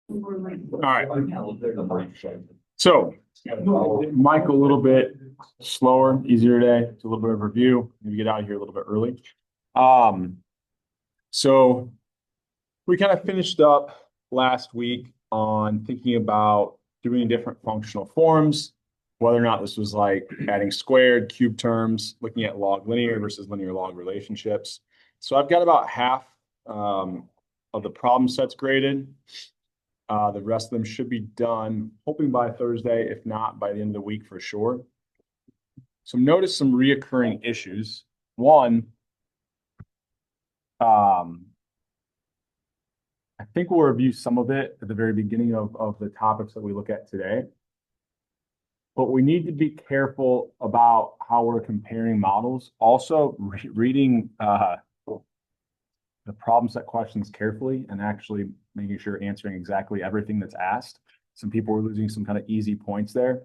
All right. So, Mike, a little bit slower, easier today. It's a little bit of review. Maybe get out of here a little bit early. Um, so we kind of finished up last week on thinking about doing different functional forms, whether or not this was like adding squared, cube terms, looking at log linear versus linear log relationships. So I've got about half of the problem sets graded. The rest of them should be done, hoping by Thursday, if not by the end of the week for sure. So notice some reoccurring issues. One, I think we'll review some of it at the very beginning of the topics that we look at today. But we need to be careful about how we're comparing models. Also, reading the problem set questions carefully and actually making sure you're answering exactly everything that's asked. Some people were losing some kind of easy points there.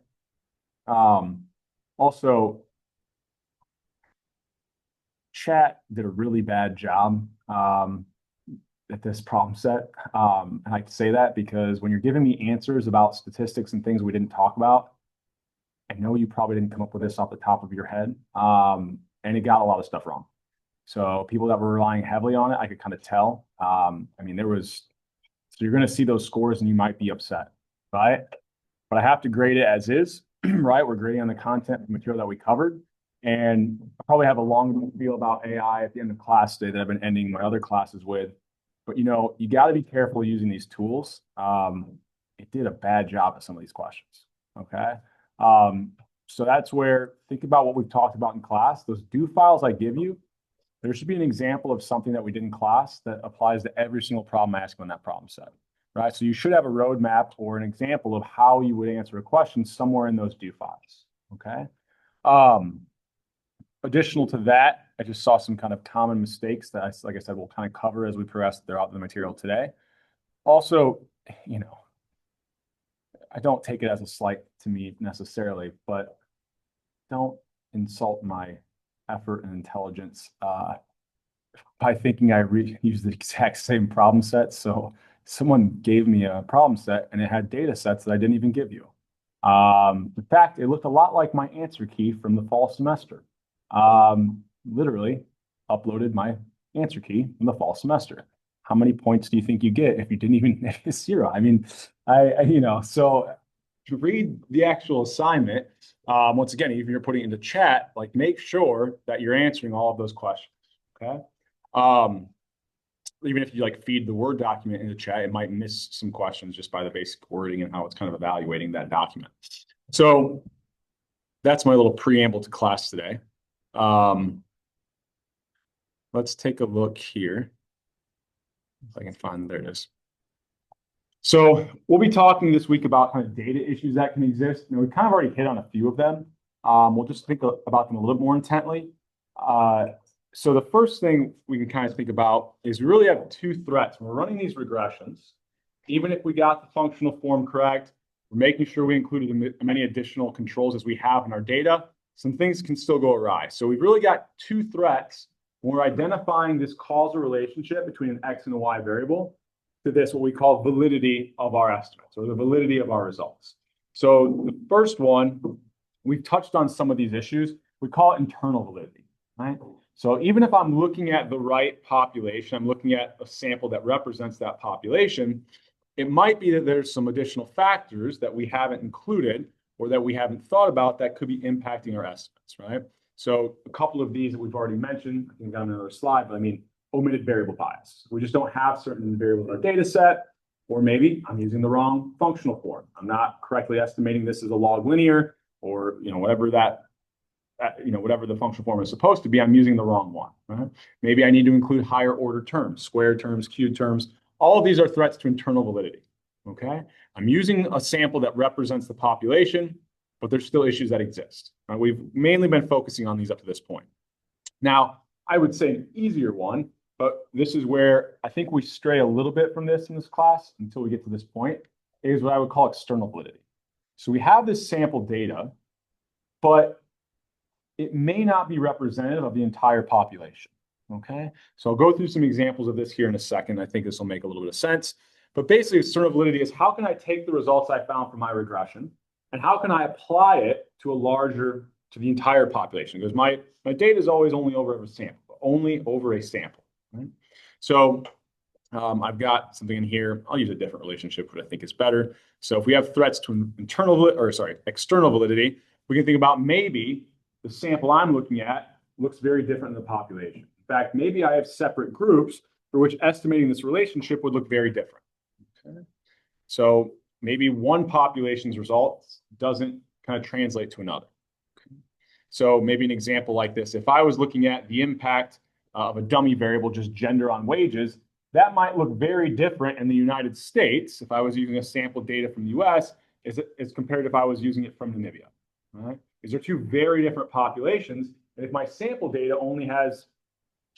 Also, chat did a really bad job at this problem set. And I say that because when you're giving me answers about statistics and things we didn't talk about, I know you probably didn't come up with this off the top of your head. And it got a lot of stuff wrong. So people that were relying heavily on it, I could kind of tell. I mean, so you're going to see those scores and you might be upset, right? But I have to grade it as is, right? We're grading on the content material that we covered. And I probably have a long feel about AI at the end of class today that I've been ending my other classes with. But you got to be careful using these tools. It did a bad job at some of these questions. Okay. So that's where think about what we've talked about in class. Those do files I give you, there should be an example of something that we did in class that applies to every single problem I ask on that problem set, right? So you should have a roadmap or an example of how you would answer a question somewhere in those do files, okay? Additional to that, I just saw some kind of common mistakes that, like I said, we'll kind of cover as we progress throughout the material today. Also, I don't take it as a slight to me necessarily, but don't insult my effort and intelligence by thinking I use the exact same problem set. So someone gave me a problem set and it had data sets that I didn't even give you. In fact, it looked a lot like my answer key from the fall semester. Literally uploaded my answer key from the fall semester. How many points do you think you get if you didn't even zero? I mean, so to read the actual assignment, once again, even if you're putting it into chat, like make sure that you're answering all of those questions. Okay. Even if you like feed the Word document into chat, it might miss some questions just by the basic wording and how it's kind of evaluating that document. So that's my little preamble to class today. Let's take a look here. If I can find, there it is. So we'll be talking this week about kind of data issues that can exist. We kind of already hit on a few of them. We'll just think about them a little bit more intently. So the first thing we can kind of think about is we really have two threats. When we're running these regressions, even if we got the functional form correct, we're making sure we included as many additional controls as we have in our data. Some things can still go awry. So we've really got two threats when we're identifying this causal relationship between an X and a Y variable to this, what we call validity of our estimates or the validity of our results. So the first one, we've touched on some of these issues. We call it internal validity, right? So even if I'm looking at the right population, I'm looking at a sample that represents that population, it might be that there's some additional factors that we haven't included or that we haven't thought about that could be impacting our estimates, right? So a couple of these that we've already mentioned, I think on another slide, but I mean, omitted variable bias. We just don't have certain variables in our data set, or maybe I'm using the wrong functional form. I'm not correctly estimating this as a log linear or whatever whatever the functional form is supposed to be, I'm using the wrong one. Right? Maybe I need to include higher order terms, square terms, cube terms. All of these are threats to internal validity. Okay, I'm using a sample that represents the population, but there's still issues that exist. Right? We've mainly been focusing on these up to this point. Now, I would say an easier one, but this is where I think we stray a little bit from this in this class until we get to this point, is what I would call external validity. So we have this sample data, but it may not be representative of the entire population. Okay, so I'll go through some examples of this here in a second. I think this will make a little bit of sense. But basically, external validity is how can I take the results I found from my regression and how can I apply it to the entire population? Because my data is always only over a sample, only over a sample. Right? So I've got something in here. I'll use a different relationship, which I think is better. So if we have threats to external validity, we can think about maybe the sample I'm looking at looks very different in the population. In fact, maybe I have separate groups for which estimating this relationship would look very different. Okay. So maybe one population's results doesn't kind of translate to another. Okay. So maybe an example like this, if I was looking at the impact of a dummy variable, just gender on wages, that might look very different in the United States if I was using a sample data from the US as compared to if I was using it from Namibia. All right? These are two very different populations. And if my sample data only has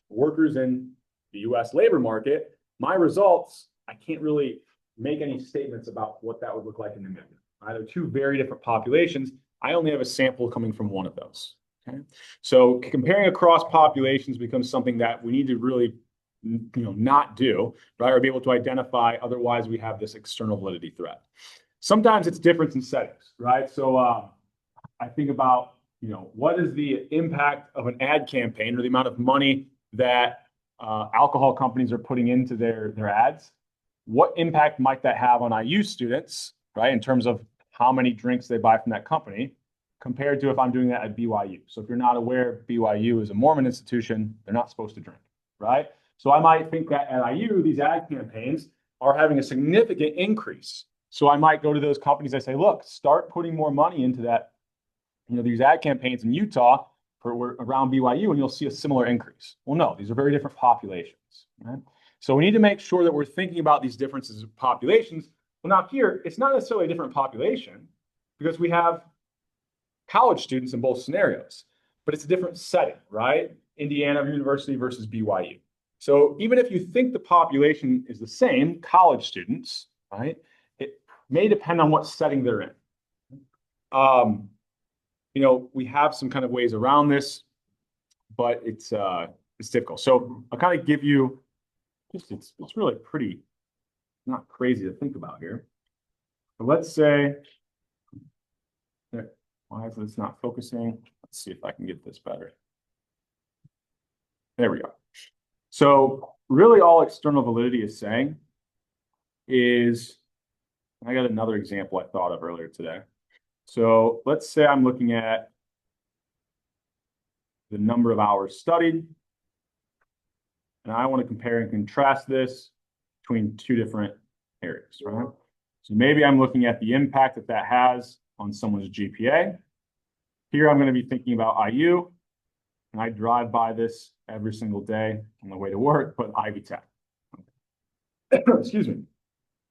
workers in the US labor market, my results, I can't really make any statements about what that would look like in Namibia. They're two very different populations. I only have a sample coming from one of those. Okay? So comparing across populations becomes something that we need to really not do, right? Or be able to identify, otherwise we have this external validity threat. Sometimes it's difference in settings, right? So I think about, what is the impact of an ad campaign or the amount of money that alcohol companies are putting into their ads? What impact might that have on IU students, right? In terms of how many drinks they buy from that company compared to if I'm doing that at BYU. So if you're not aware, BYU is a Mormon institution. They're not supposed to drink, right? So I might think that at IU, these ad campaigns are having a significant increase. So I might go to those companies and say, look, start putting more money into that, these ad campaigns in Utah around BYU, and you'll see a similar increase. Well, no, these are very different populations, right? So we need to make sure that we're thinking about these differences of populations. Well, now here, it's not necessarily a different population because we have college students in both scenarios, but it's a different setting, right? Indiana University versus BYU. So even if you think the population is the same, college students, right, it may depend on what setting they're in. We have some kind of ways around this, but it's difficult. So I'll kind of give you it's really pretty not crazy to think about here. But let's say, why is this not focusing? Let's see if I can get this better. There we go. So really all external validity is saying is, I got another example I thought of earlier today. So let's say I'm looking at the number of hours studied, and I want to compare and contrast this between two different areas, right? So maybe I'm looking at the impact that has on someone's GPA. Here I'm going to be thinking about IU, and I drive by this every single day on the way to work, but Ivy Tech. Excuse me.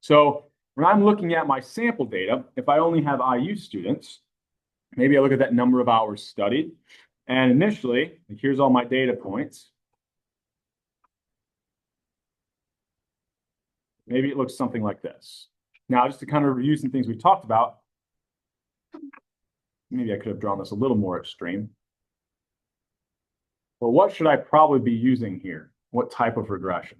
So when I'm looking at my sample data, if I only have IU students, maybe I look at that number of hours studied. And initially, here's all my data points. Maybe it looks something like this. Now, just to kind of review some things we talked about, maybe I could have drawn this a little more extreme. Well, what should I probably be using here? What type of regression?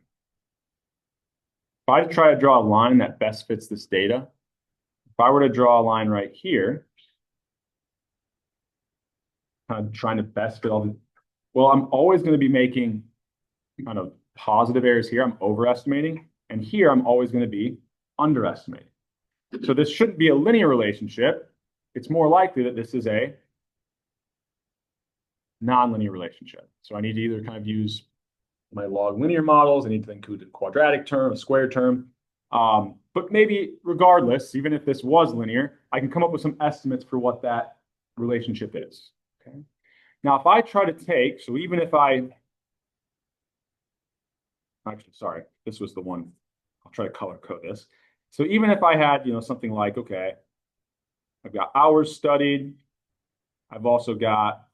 If I try to draw a line that best fits this data, if I were to draw a line right here, kind of trying to best fit all the, well, I'm always going to be making kind of positive errors here. I'm overestimating. And here I'm always going to be underestimating. So this shouldn't be a linear relationship. It's more likely that this is a nonlinear relationship. So I need to either kind of use my log linear models. I need to include a quadratic term, a square term. But maybe regardless, even if this was linear, I can come up with some estimates for what that relationship is. Okay. Now, if I try to take, so even if actually, sorry, this was the one. I'll try to color code this. So even if I had, something like, okay, I've got hours studied. I've also got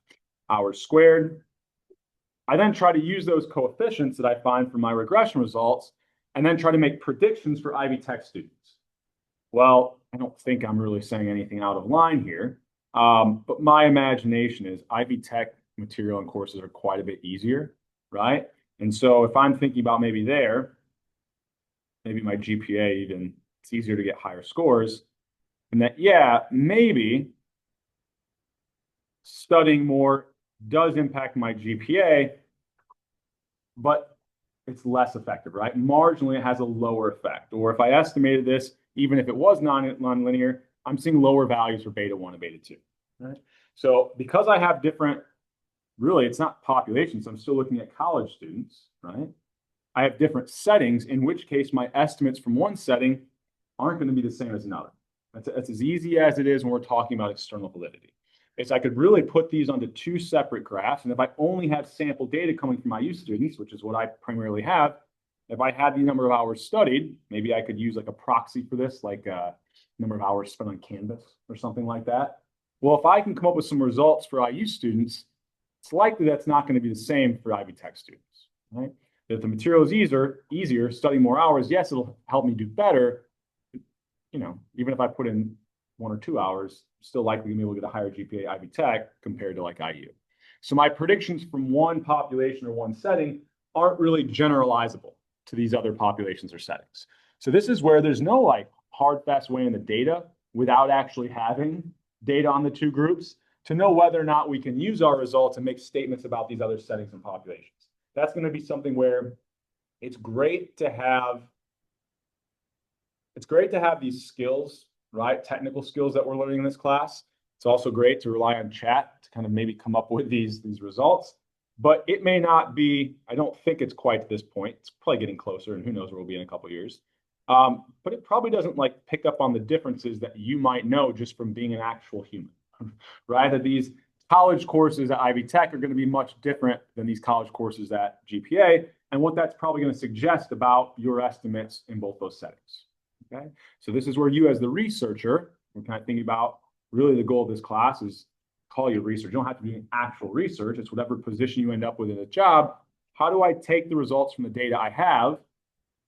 hours squared. I then try to use those coefficients that I find from my regression results and then try to make predictions for Ivy Tech students. Well, I don't think I'm really saying anything out of line here, but my imagination is Ivy Tech material and courses are quite a bit easier, right? And so if I'm thinking about maybe there, maybe my GPA even, it's easier to get higher scores. And that, yeah, maybe studying more does impact my GPA, but it's less effective, right? Marginally, it has a lower effect. Or if I estimated this, even if it was non-linear, I'm seeing lower values for beta 1 and beta 2. Right? So because I have different, really, it's not populations. I'm still looking at college students, right? I have different settings, in which case my estimates from one setting aren't going to be the same as another. That's as easy as it is when we're talking about external validity. Is I could really put these onto two separate graphs, and if I only have sample data coming from IU students, which is what I primarily have, if I had the number of hours studied, maybe I could use like a proxy for this, like a number of hours spent on Canvas or something like that. Well, if I can come up with some results for IU students, it's likely that's not going to be the same for Ivy Tech students, right? If the material is easier, study more hours, yes, it'll help me do better. You know, even if I put in 1 or 2 hours, still likely to be able to get a higher GPA Ivy Tech compared to like IU. So my predictions from one population or one setting aren't really generalizable to these other populations or settings. So this is where there's no like hard, fast way in the data without actually having data on the two groups to know whether or not we can use our results and make statements about these other settings and populations. That's going to be something where it's great to have these skills, right? Technical skills that we're learning in this class. It's also great to rely on chat to kind of maybe come up with these results, but it may not be, I don't think it's quite to this point. It's probably getting closer, and who knows where we'll be in a couple of years. But it probably doesn't like pick up on the differences that you might know just from being an actual human, right? That these college courses at Ivy Tech are going to be much different than these college courses at GPA, and what that's probably going to suggest about your estimates in both those settings. Okay, so this is where you, as the researcher, we're kind of thinking about really the goal of this class is call you research. You don't have to be doing actual research. It's whatever position you end up with in a job. How do I take the results from the data I have?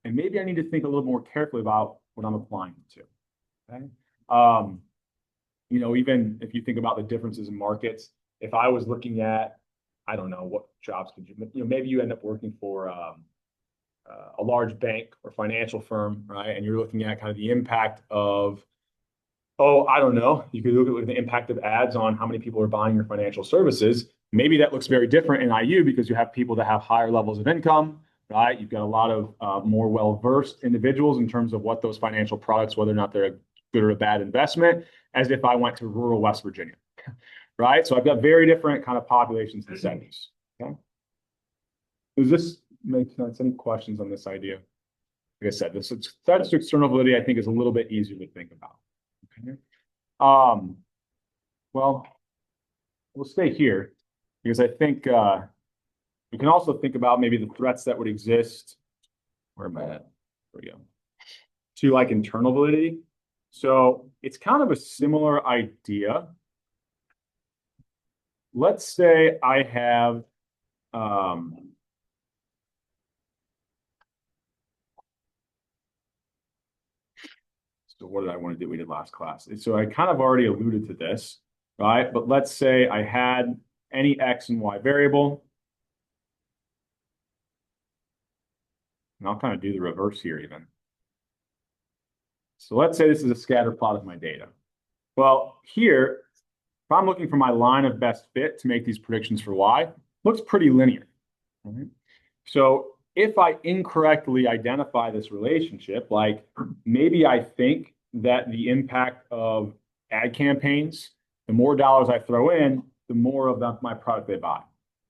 And maybe I need to think a little more carefully about what I'm applying it to. Okay. You know, even if you think about the differences in markets, if I was looking at, I don't know, what jobs could you know, maybe you end up working for a large bank or financial firm, right? And you're looking at kind of the impact of, oh, I don't know. You could look at the impact of ads on how many people are buying your financial services. Maybe that looks very different in IU because you have people that have higher levels of income, right? You've got a lot of more well-versed individuals in terms of what those financial products, whether or not they're a good or a bad investment, as if I went to rural West Virginia, right? So I've got very different kind of populations and settings, okay? Does this make sense? Any questions on this idea? Like I said, this status to external validity, I think, is a little bit easier to think about. Okay. Well, we'll stay here because I think we can also think about maybe the threats that would exist. Where am I at? There we go. To like internal validity. So it's kind of a similar idea. Let's say I have so what did I want to do? We did last class. So I kind of already alluded to this, right? But let's say I had any X and Y variable. And I'll kind of do the reverse here even. So let's say this is a scatter plot of my data. Well, here, if I'm looking for my line of best fit to make these predictions for Y, looks pretty linear. Right? So if I incorrectly identify this relationship, like maybe I think that the impact of ad campaigns, the more dollars I throw in, the more of my product they buy.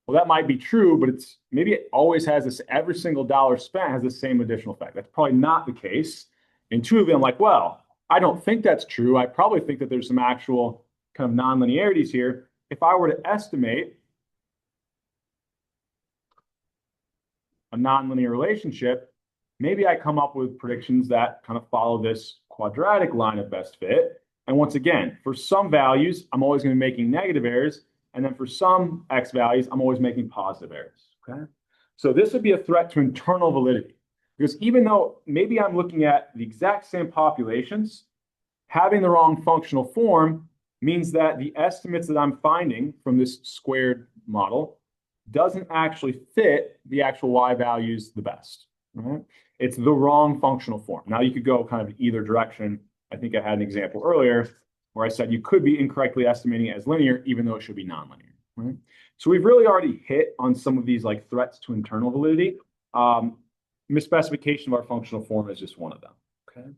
Well, that might be true, but it's maybe it always has this, every single dollar spent has the same additional effect. That's probably not the case. Intuitively, I'm like, well, I don't think that's true. I probably think that there's some actual kind of non-linearities here. If I were to estimate a nonlinear relationship, maybe I come up with predictions that kind of follow this quadratic line of best fit. And once again, for some values, I'm always going to be making negative errors. And then for some X values, I'm always making positive errors. Okay. So this would be a threat to internal validity. Because even though maybe I'm looking at the exact same populations, having the wrong functional form means that the estimates that I'm finding from this squared model doesn't actually fit the actual Y values the best. Right? It's the wrong functional form. Now you could go kind of either direction. I think I had an example earlier where I said you could be incorrectly estimating it as linear, even though it should be nonlinear, right? So we've really already hit on some of these like threats to internal validity. Misspecification of our functional form is just one of them, okay?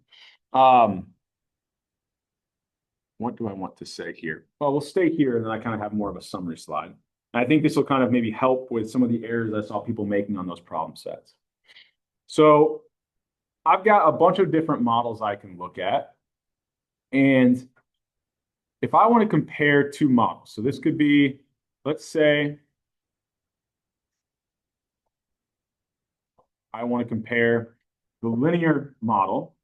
What do I want to say here? Well, we'll stay here and then I kind of have more of a summary slide. And I think this will kind of maybe help with some of the errors I saw people making on those problem sets. So I've got a bunch of different models I can look at. And if I want to compare two models, so this could be, let's say, I want to compare the linear model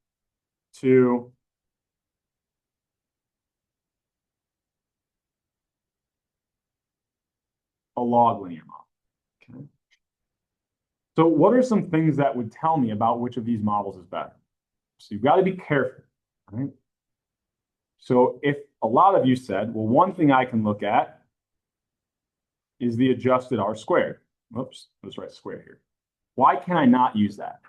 to a log linear model. Okay. So what are some things that would tell me about which of these models is better? So you've got to be careful, right? So if a lot of you said, well, one thing I can look at is the adjusted R squared. Oops, let's write square here. Why can I not use that?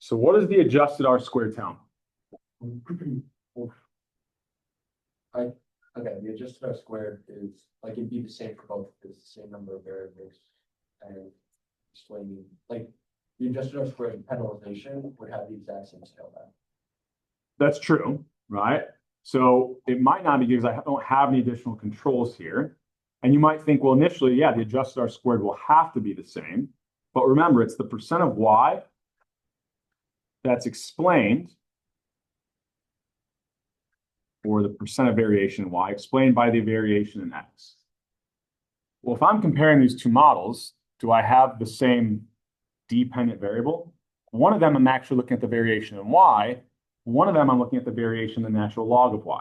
So what does the adjusted R squared tell me? Okay, the adjusted R squared is like it'd be the same for both. It's the same number of variables and explaining like the adjusted R squared penalization would have the exact same scale value. That's true, right? So it might not be because I don't have any additional controls here. And you might think, well, initially, yeah, the adjusted R squared will have to be the same. But remember, it's the percent of Y that's explained, or the percent of variation in Y explained by the variation in X. Well, if I'm comparing these two models, do I have the same dependent variable? One of them I'm actually looking at the variation in Y. One of them I'm looking at the variation in the natural log of Y.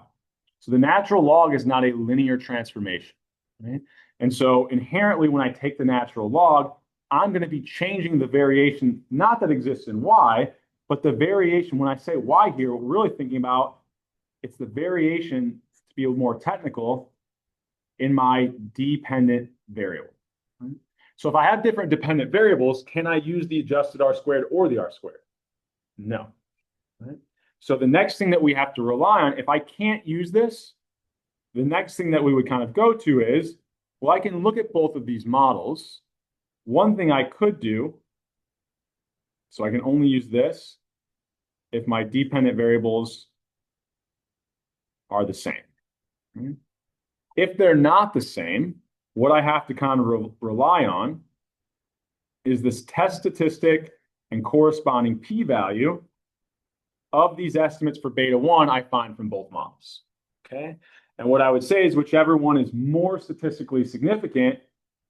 So the natural log is not a linear transformation, right? And so inherently when I take the natural log, I'm going to be changing the variation, not that exists in Y, but the variation, when I say Y here, what we're really thinking about, it's the variation, to be more technical, in my dependent variable. Right? So if I have different dependent variables, can I use the adjusted R squared or the R squared? No. Right? So the next thing that we have to rely on, if I can't use this, the next thing that we would kind of go to is, well, I can look at both of these models. One thing I could do, so I can only use this if my dependent variables are the same. Right? If they're not the same, what I have to kind of rely on is this test statistic and corresponding p-value of these estimates for beta 1 I find from both models. Okay? And what I would say is whichever one is more statistically significant,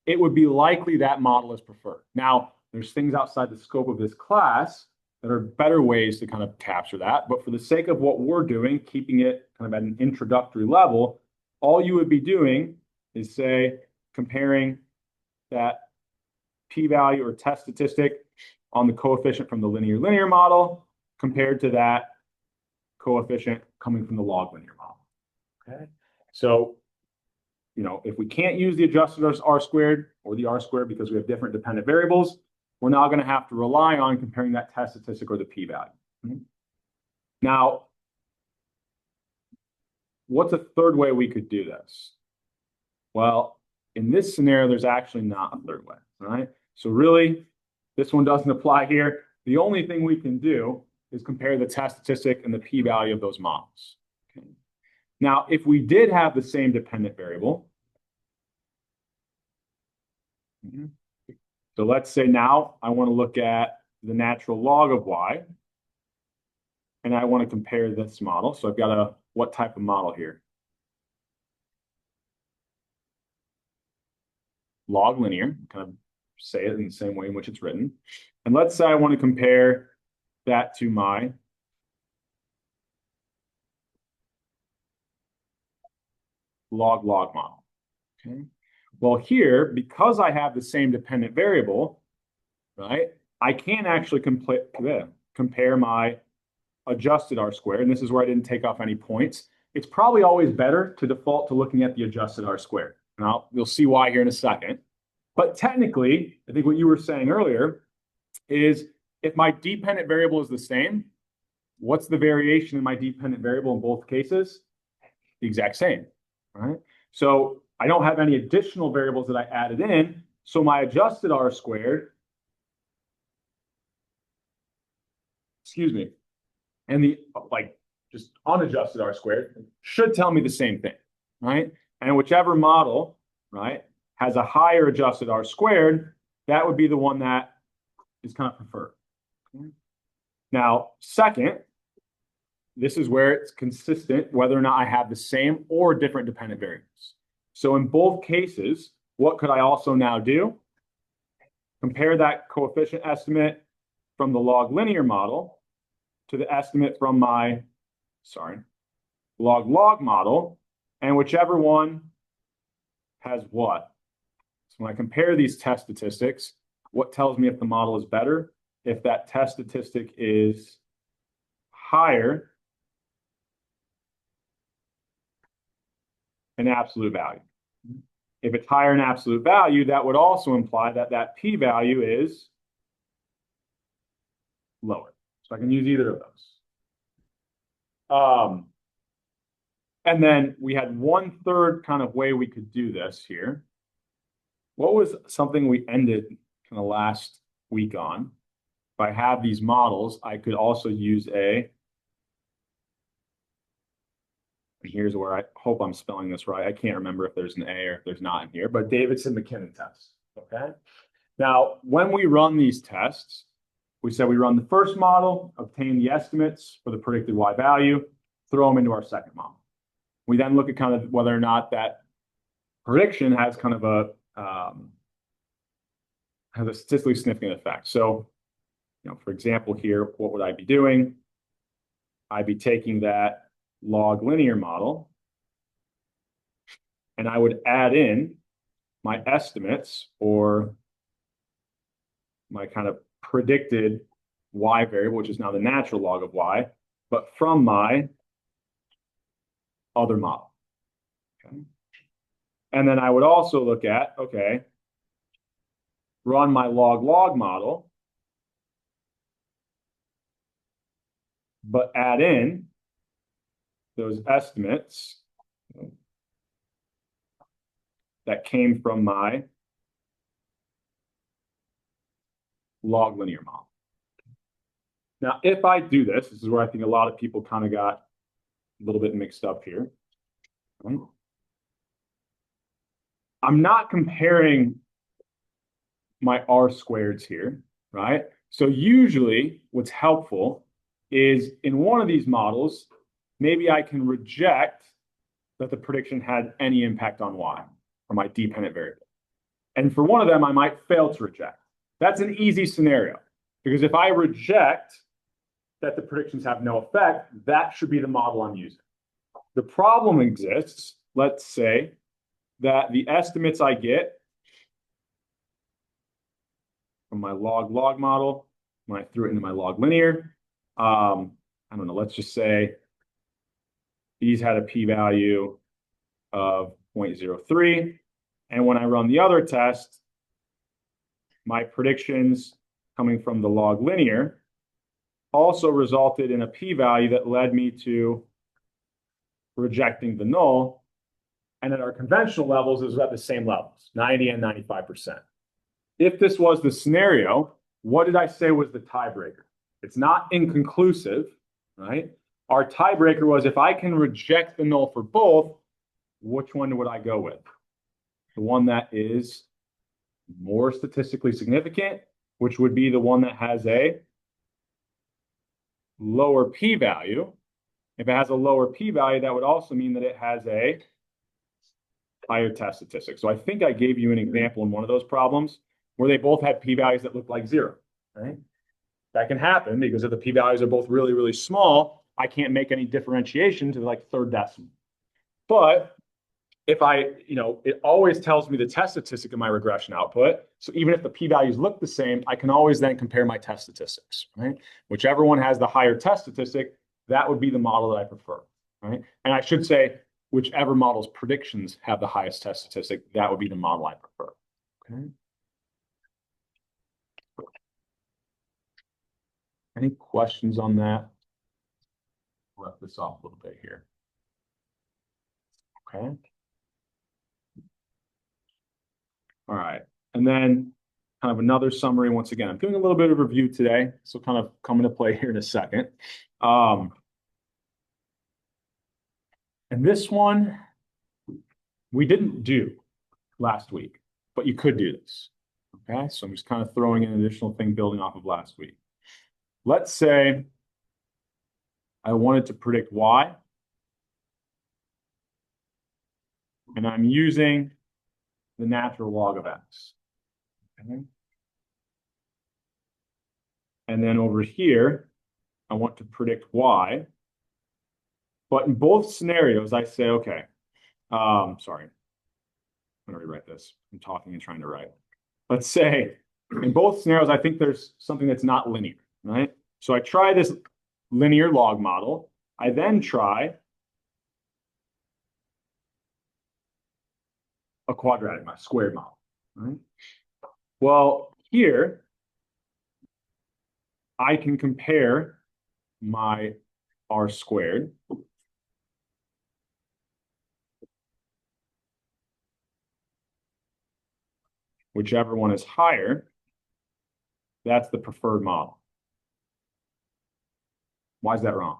it would be likely that model is preferred. Now, there's things outside the scope of this class that are better ways to kind of capture that. But for the sake of what we're doing, keeping it kind of at an introductory level, all you would be doing is say comparing that p-value or test statistic on the coefficient from the linear model compared to that coefficient coming from the log linear model. Okay, so if we can't use the adjusted R squared or the R squared because we have different dependent variables, we're now going to have to rely on comparing that test statistic or the p-value. Now, what's a third way we could do this? Well, in this scenario, there's actually not a third way, right? So really, this one doesn't apply here. The only thing we can do is compare the test statistic and the p-value of those models. Okay. Now, if we did have the same dependent variable, so let's say now I want to look at the natural log of Y, and I want to compare this model. So I've got what type of model here? Log linear, kind of say it in the same way in which it's written. And let's say I want to compare that to my log model. Okay. Well, here, because I have the same dependent variable, right, I can actually compare my adjusted R squared, and this is where I didn't take off any points. It's probably always better to default to looking at the adjusted R squared. Now, you'll see why here in a second. But technically, I think what you were saying earlier is if my dependent variable is the same, what's the variation in my dependent variable in both cases? The exact same, right? So I don't have any additional variables that I added in. So my adjusted R squared, excuse me, and the just unadjusted R squared should tell me the same thing, right? And whichever model, right, has a higher adjusted R squared, that would be the one that is kind of preferred. Now, second, this is where it's consistent whether or not I have the same or different dependent variables. So in both cases, what could I also now do? Compare that coefficient estimate from the log linear model to the estimate from my, log model, and whichever one has what. So when I compare these test statistics, what tells me if the model is better? If that test statistic is higher in absolute value. If it's higher in absolute value, that would also imply that that p-value is lower. So I can use either of those. And then we had one third kind of way we could do this here. What was something we ended kind of last week on? If I have these models, I could also use and here's where I hope I'm spelling this right. I can't remember if there's an A or if there's not in here, but Davidson-McKinnon test, okay? Now, when we run these tests, we said we run the first model, obtain the estimates for the predicted Y value, throw them into our second model. We then look at kind of whether or not that prediction has kind of has a statistically significant effect. So, for example, here, what would I be doing? I'd be taking that log linear model, and I would add in my estimates or my kind of predicted Y variable, which is now the natural log of Y, but from my other model. Okay. And then I would also look at, okay, run my log model, but add in those estimates that came from my log linear model. Now, if I do this, this is where I think a lot of people kind of got a little bit mixed up here. I'm not comparing my R squareds here, right? So usually what's helpful is in one of these models, maybe I can reject that the prediction had any impact on Y or my dependent variable. And for one of them, I might fail to reject. That's an easy scenario because if I reject that the predictions have no effect, that should be the model I'm using. The problem exists, let's say, that the estimates I get from my log model, when I threw it into my log linear, I don't know, let's just say these had a p-value of 0.03. And when I run the other test, my predictions coming from the log linear also resulted in a p-value that led me to rejecting the null. And at our conventional levels, it was at the same levels, 90 and 95%. If this was the scenario, what did I say was the tiebreaker? It's not inconclusive, right? Our tiebreaker was if I can reject the null for both, which one would I go with? The one that is more statistically significant, which would be the one that has a lower p-value. If it has a lower p-value, that would also mean that it has a higher test statistic. So I think I gave you an example in one of those problems where they both had p-values that looked like 0, right? That can happen because if the p-values are both really, really small, I can't make any differentiation to like third decimal. But if it always tells me the test statistic of my regression output. So even if the p-values look the same, I can always then compare my test statistics, right? Whichever one has the higher test statistic, that would be the model that I prefer, right? And I should say, whichever model's predictions have the highest test statistic, that would be the model I prefer, okay? Any questions on that? Left this off a little bit here. Okay. All right. And then kind of another summary. Once again, I'm doing a little bit of review today, so kind of come into play here in a second. And this one we didn't do last week, but you could do this. Okay, so I'm just kind of throwing in an additional thing building off of last week. Let's say I wanted to predict Y, and I'm using the natural log of X. Okay. And then over here, I want to predict Y. But in both scenarios, I say, okay, sorry, I'm going to rewrite this. I'm talking and trying to write. Let's say in both scenarios, I think there's something that's not linear, right? So I try this linear log model. I then try a quadratic, my squared model, right? Well, here, I can compare my R squared whichever one is higher, that's the preferred model. Why is that wrong?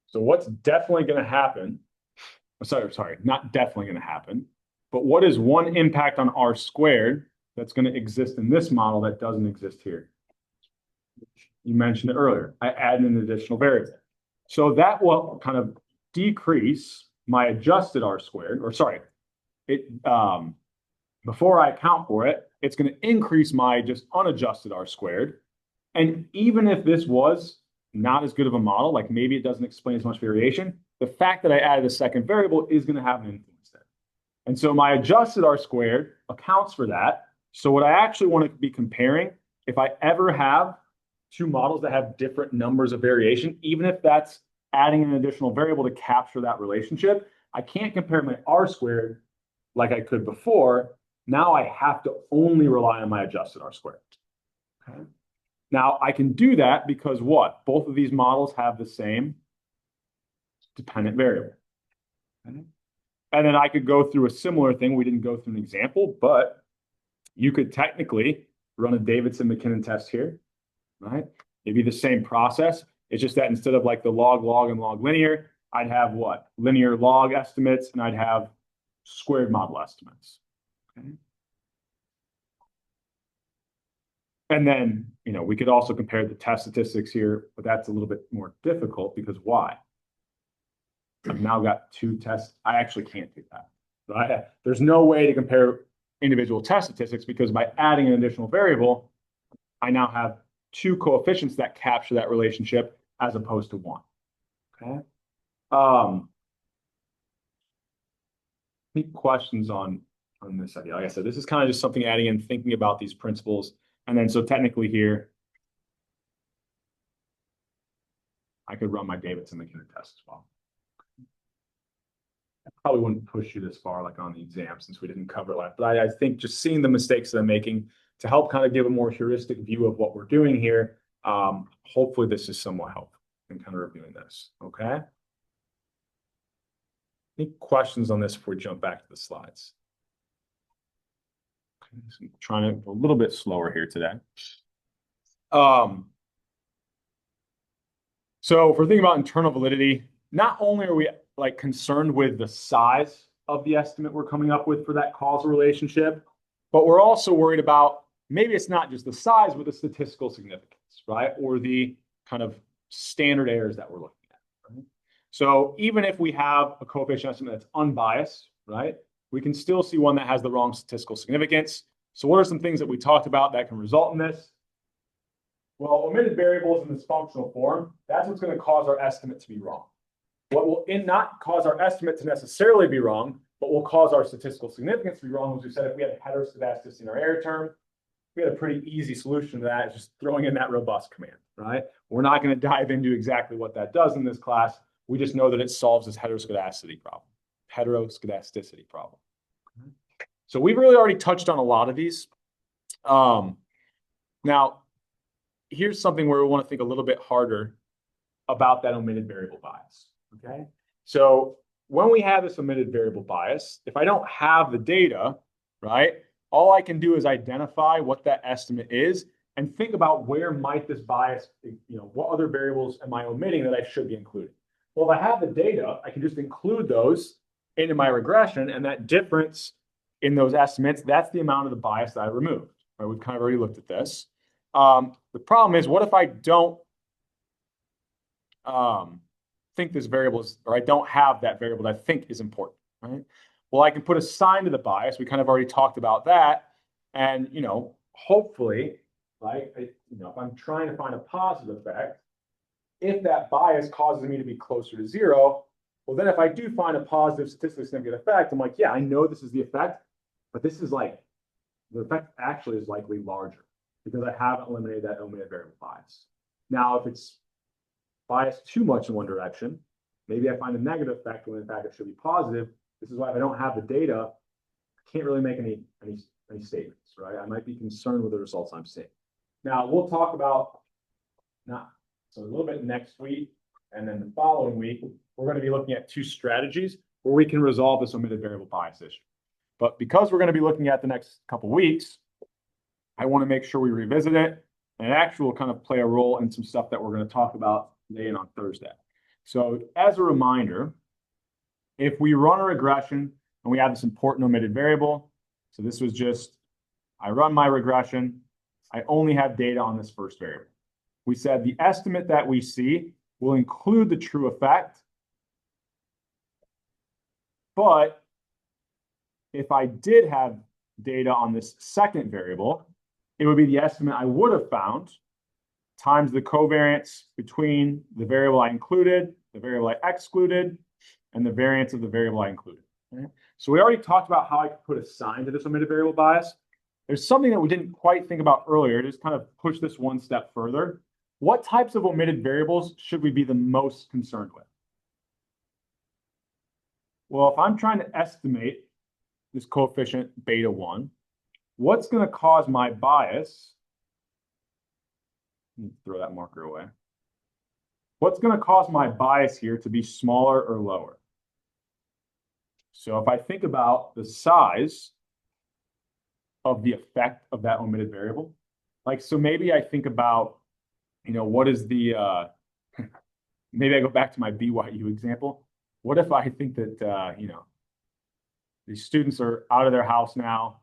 So what's definitely going to happen? Sorry, not definitely going to happen, but what is one impact on R squared that's going to exist in this model that doesn't exist here? You mentioned it earlier. I add an additional variable. So that will kind of decrease my adjusted R squared, or sorry, before I account for it, it's going to increase my just unadjusted R squared. And even if this was not as good of a model, like maybe it doesn't explain as much variation, the fact that I added a second variable is going to have an influence there. And so my adjusted R squared accounts for that. So what I actually want to be comparing, if I ever have two models that have different numbers of variation, even if that's adding an additional variable to capture that relationship, I can't compare my R squared like I could before. Now I have to only rely on my adjusted R squared. Okay. Now I can do that because what? Both of these models have the same dependent variable. Okay. And then I could go through a similar thing. We didn't go through an example, but you could technically run a Davidson-McKinnon test here, right? It'd be the same process. It's just that instead of like the log, and log linear, I'd have what? Linear log estimates, and I'd have squared model estimates. Okay. And then, we could also compare the test statistics here, but that's a little bit more difficult because why? I've now got two tests. I actually can't do that. Right? There's no way to compare individual test statistics because by adding an additional variable, I now have two coefficients that capture that relationship as opposed to one. Okay. Any questions on this idea? Like I said, this is kind of just something adding in, thinking about these principles. And then so technically here, I could run my Davidson-McKinnon test as well. I probably wouldn't push you this far like on the exam since we didn't cover it. But I think just seeing the mistakes that I'm making to help kind of give a more heuristic view of what we're doing here, hopefully this is somewhat helpful in kind of reviewing this, okay? Any questions on this before we jump back to the slides? Okay, so I'm trying to go a little bit slower here today. So if we're thinking about internal validity, not only are we like concerned with the size of the estimate we're coming up with for that causal relationship, but we're also worried about maybe it's not just the size, but the statistical significance, right? Or the kind of standard errors that we're looking at, right? So even if we have a coefficient estimate that's unbiased, right, we can still see one that has the wrong statistical significance. So what are some things that we talked about that can result in this? Well, omitted variables in this functional form, that's what's going to cause our estimate to be wrong. What will not cause our estimate to necessarily be wrong, but will cause our statistical significance to be wrong, as we said, if we had heteroscedasticity in our error term, we had a pretty easy solution to that. It's just throwing in that robust command, right? We're not going to dive into exactly what that does in this class. We just know that it solves this heteroscedasticity problem. heteroscedasticity problem. So we've really already touched on a lot of these. Now, here's something where we want to think a little bit harder about that omitted variable bias, okay? So when we have this omitted variable bias, if I don't have the data, right, all I can do is identify what that estimate is and think about where might this bias, what other variables am I omitting that I should be including? Well, if I have the data, I can just include those into my regression, and that difference in those estimates, that's the amount of the bias that I removed, right? We've kind of already looked at this. The problem is, what if I don't think this variable is, or I don't have that variable that I think is important, right? Well, I can put a sign to the bias. We kind of already talked about that. And, hopefully, right, if I'm trying to find a positive effect, if that bias causes me to be closer to zero, well, then if I do find a positive statistically significant effect, I'm like, yeah, I know this is the effect, but this is like, the effect actually is likely larger because I haven't eliminated that omitted variable bias. Now, if it's biased too much in one direction, maybe I find a negative effect when in fact it should be positive. This is why if I don't have the data, I can't really make any statements, right? I might be concerned with the results I'm seeing. Now, we'll talk about so a little bit next week, and then the following week, we're going to be looking at two strategies where we can resolve this omitted variable bias issue. But because we're going to be looking at the next couple weeks, I want to make sure we revisit it, and it actually will kind of play a role in some stuff that we're going to talk about today and on Thursday. So as a reminder, if we run a regression and we have this important omitted variable, so this was just, I run my regression, I only have data on this first variable. We said the estimate that we see will include the true effect, but if I did have data on this second variable, it would be the estimate I would have found times the covariance between the variable I included, the variable I excluded, and the variance of the variable I included. Okay? So we already talked about how I could put a sign to this omitted variable bias. There's something that we didn't quite think about earlier, just kind of push this one step further. What types of omitted variables should we be the most concerned with? Well, if I'm trying to estimate this coefficient beta 1, what's going to cause my bias? Throw that marker away. What's going to cause my bias here to be smaller or lower? So if I think about the size of the effect of that omitted variable, so maybe I think about, what is the, maybe I go back to my BYU example. What if I think that, these students are out of their house now,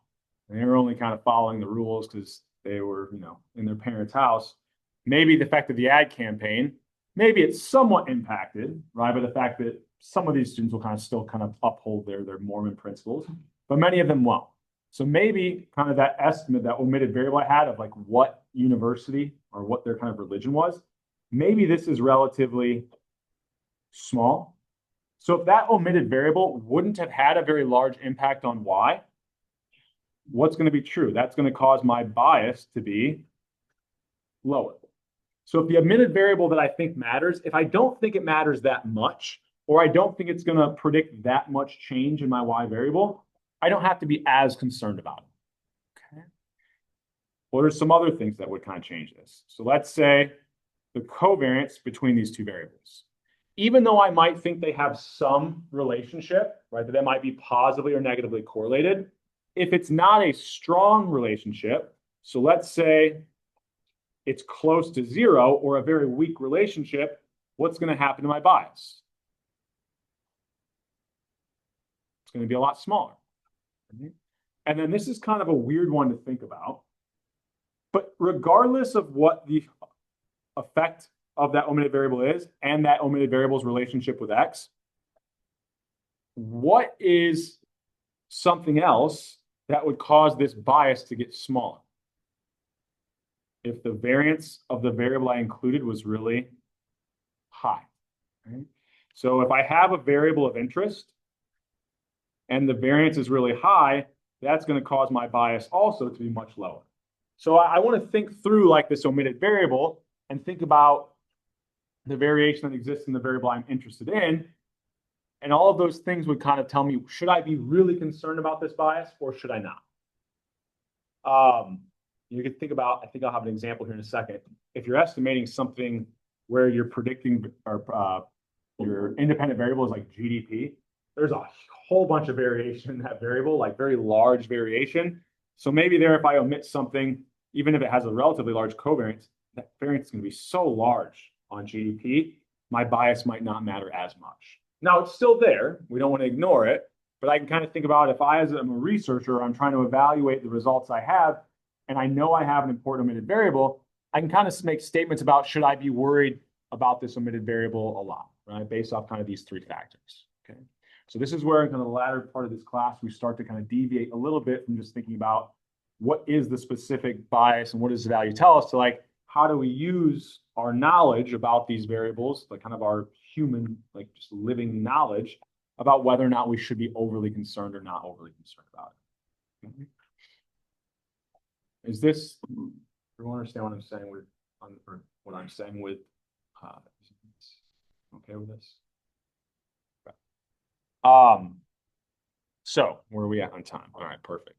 and they're only kind of following the rules because they were, in their parents' house. Maybe the effect of the ad campaign, maybe it's somewhat impacted, right, by the fact that some of these students will still uphold their Mormon principles, but many of them won't. So maybe kind of that estimate, that omitted variable I had of what university or what their kind of religion was, maybe this is relatively small. So if that omitted variable wouldn't have had a very large impact on Y, what's going to be true? That's going to cause my bias to be lower. So if the omitted variable that I think matters, if I don't think it matters that much, or I don't think it's going to predict that much change in my Y variable, I don't have to be as concerned about it. Okay. Well, there's some other things that would kind of change this. So let's say the covariance between these two variables. Even though I might think they have some relationship, right, that they might be positively or negatively correlated, if it's not a strong relationship, so let's say it's close to zero or a very weak relationship, what's going to happen to my bias? It's going to be a lot smaller. And then this is kind of a weird one to think about. But regardless of what the effect of that omitted variable is and that omitted variable's relationship with X, what is something else that would cause this bias to get smaller? If the variance of the variable I included was really high. Right? So if I have a variable of interest and the variance is really high, that's going to cause my bias also to be much lower. So I want to think through this omitted variable and think about the variation that exists in the variable I'm interested in. And all of those things would kind of tell me, should I be really concerned about this bias or should I not? You can think about, I think I'll have an example here in a second. If you're estimating something where you're predicting or your independent variable is like GDP, there's a whole bunch of variation in that variable, like very large variation. So maybe there, if I omit something, even if it has a relatively large covariance, that variance is going to be so large on GDP, my bias might not matter as much. Now, it's still there. We don't want to ignore it, but I can kind of think about if I, as I'm a researcher, I'm trying to evaluate the results I have, and I know I have an important omitted variable, I can kind of make statements about should I be worried about this omitted variable a lot, right? Based off kind of these three factors, okay? So this is where in kind of the latter part of this class, we start to kind of deviate a little bit from just thinking about what is the specific bias and what does the value tell us to like, how do we use our knowledge about these variables, like kind of our human, like just living knowledge about whether or not we should be overly concerned or not overly concerned about it. Okay. Is this, everyone understand what I'm saying with, or what I'm saying with, okay with this? Okay. So where are we at on time? All right, perfect.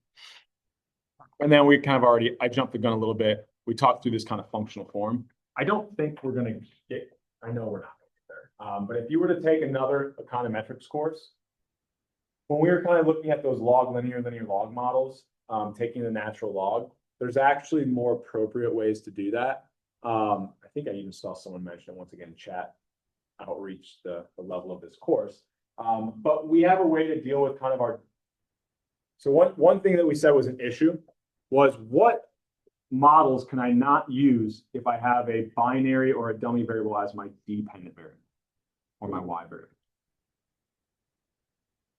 And then we kind of already, I jumped the gun a little bit. We talked through this kind of functional form. I don't think we're going to get, I know we're not going to get there. But if you were to take another econometrics course, when we were kind of looking at those log linear log models, taking the natural log, there's actually more appropriate ways to do that. I think I even saw someone mention it once again in chat, outreach the level of this course. But we have a way to deal with kind of our, so one thing that we said was an issue was what models can I not use if I have a binary or a dummy variable as my dependent variable or my y variable?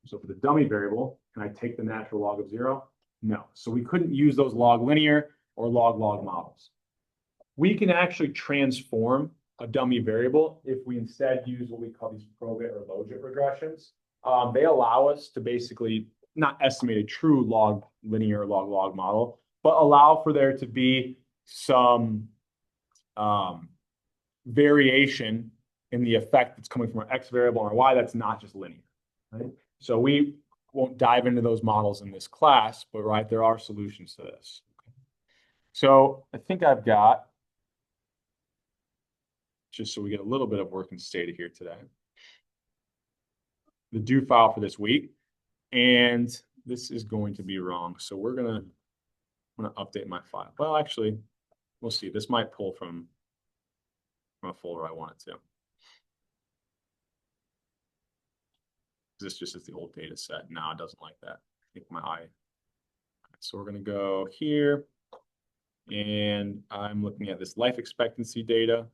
So for the dummy variable, can I take the natural log of 0? No. So we couldn't use those log linear or log models. We can actually transform a dummy variable if we instead use what we call these probit or logit regressions. They allow us to basically not estimate a true log linear or log model, but allow for there to be some variation in the effect that's coming from our x variable and our y that's not just linear, right? So we won't dive into those models in this class, but right, there are solutions to this. So I think I've got, just so we get a little bit of working data here today, the do file for this week. And this is going to be wrong. So I'm gonna update my file. Well, actually, we'll see. This might pull from a folder I want it to. This just is the old data set. Now it doesn't like that. I think my eye. So we're gonna go here, and I'm looking at this life expectancy data.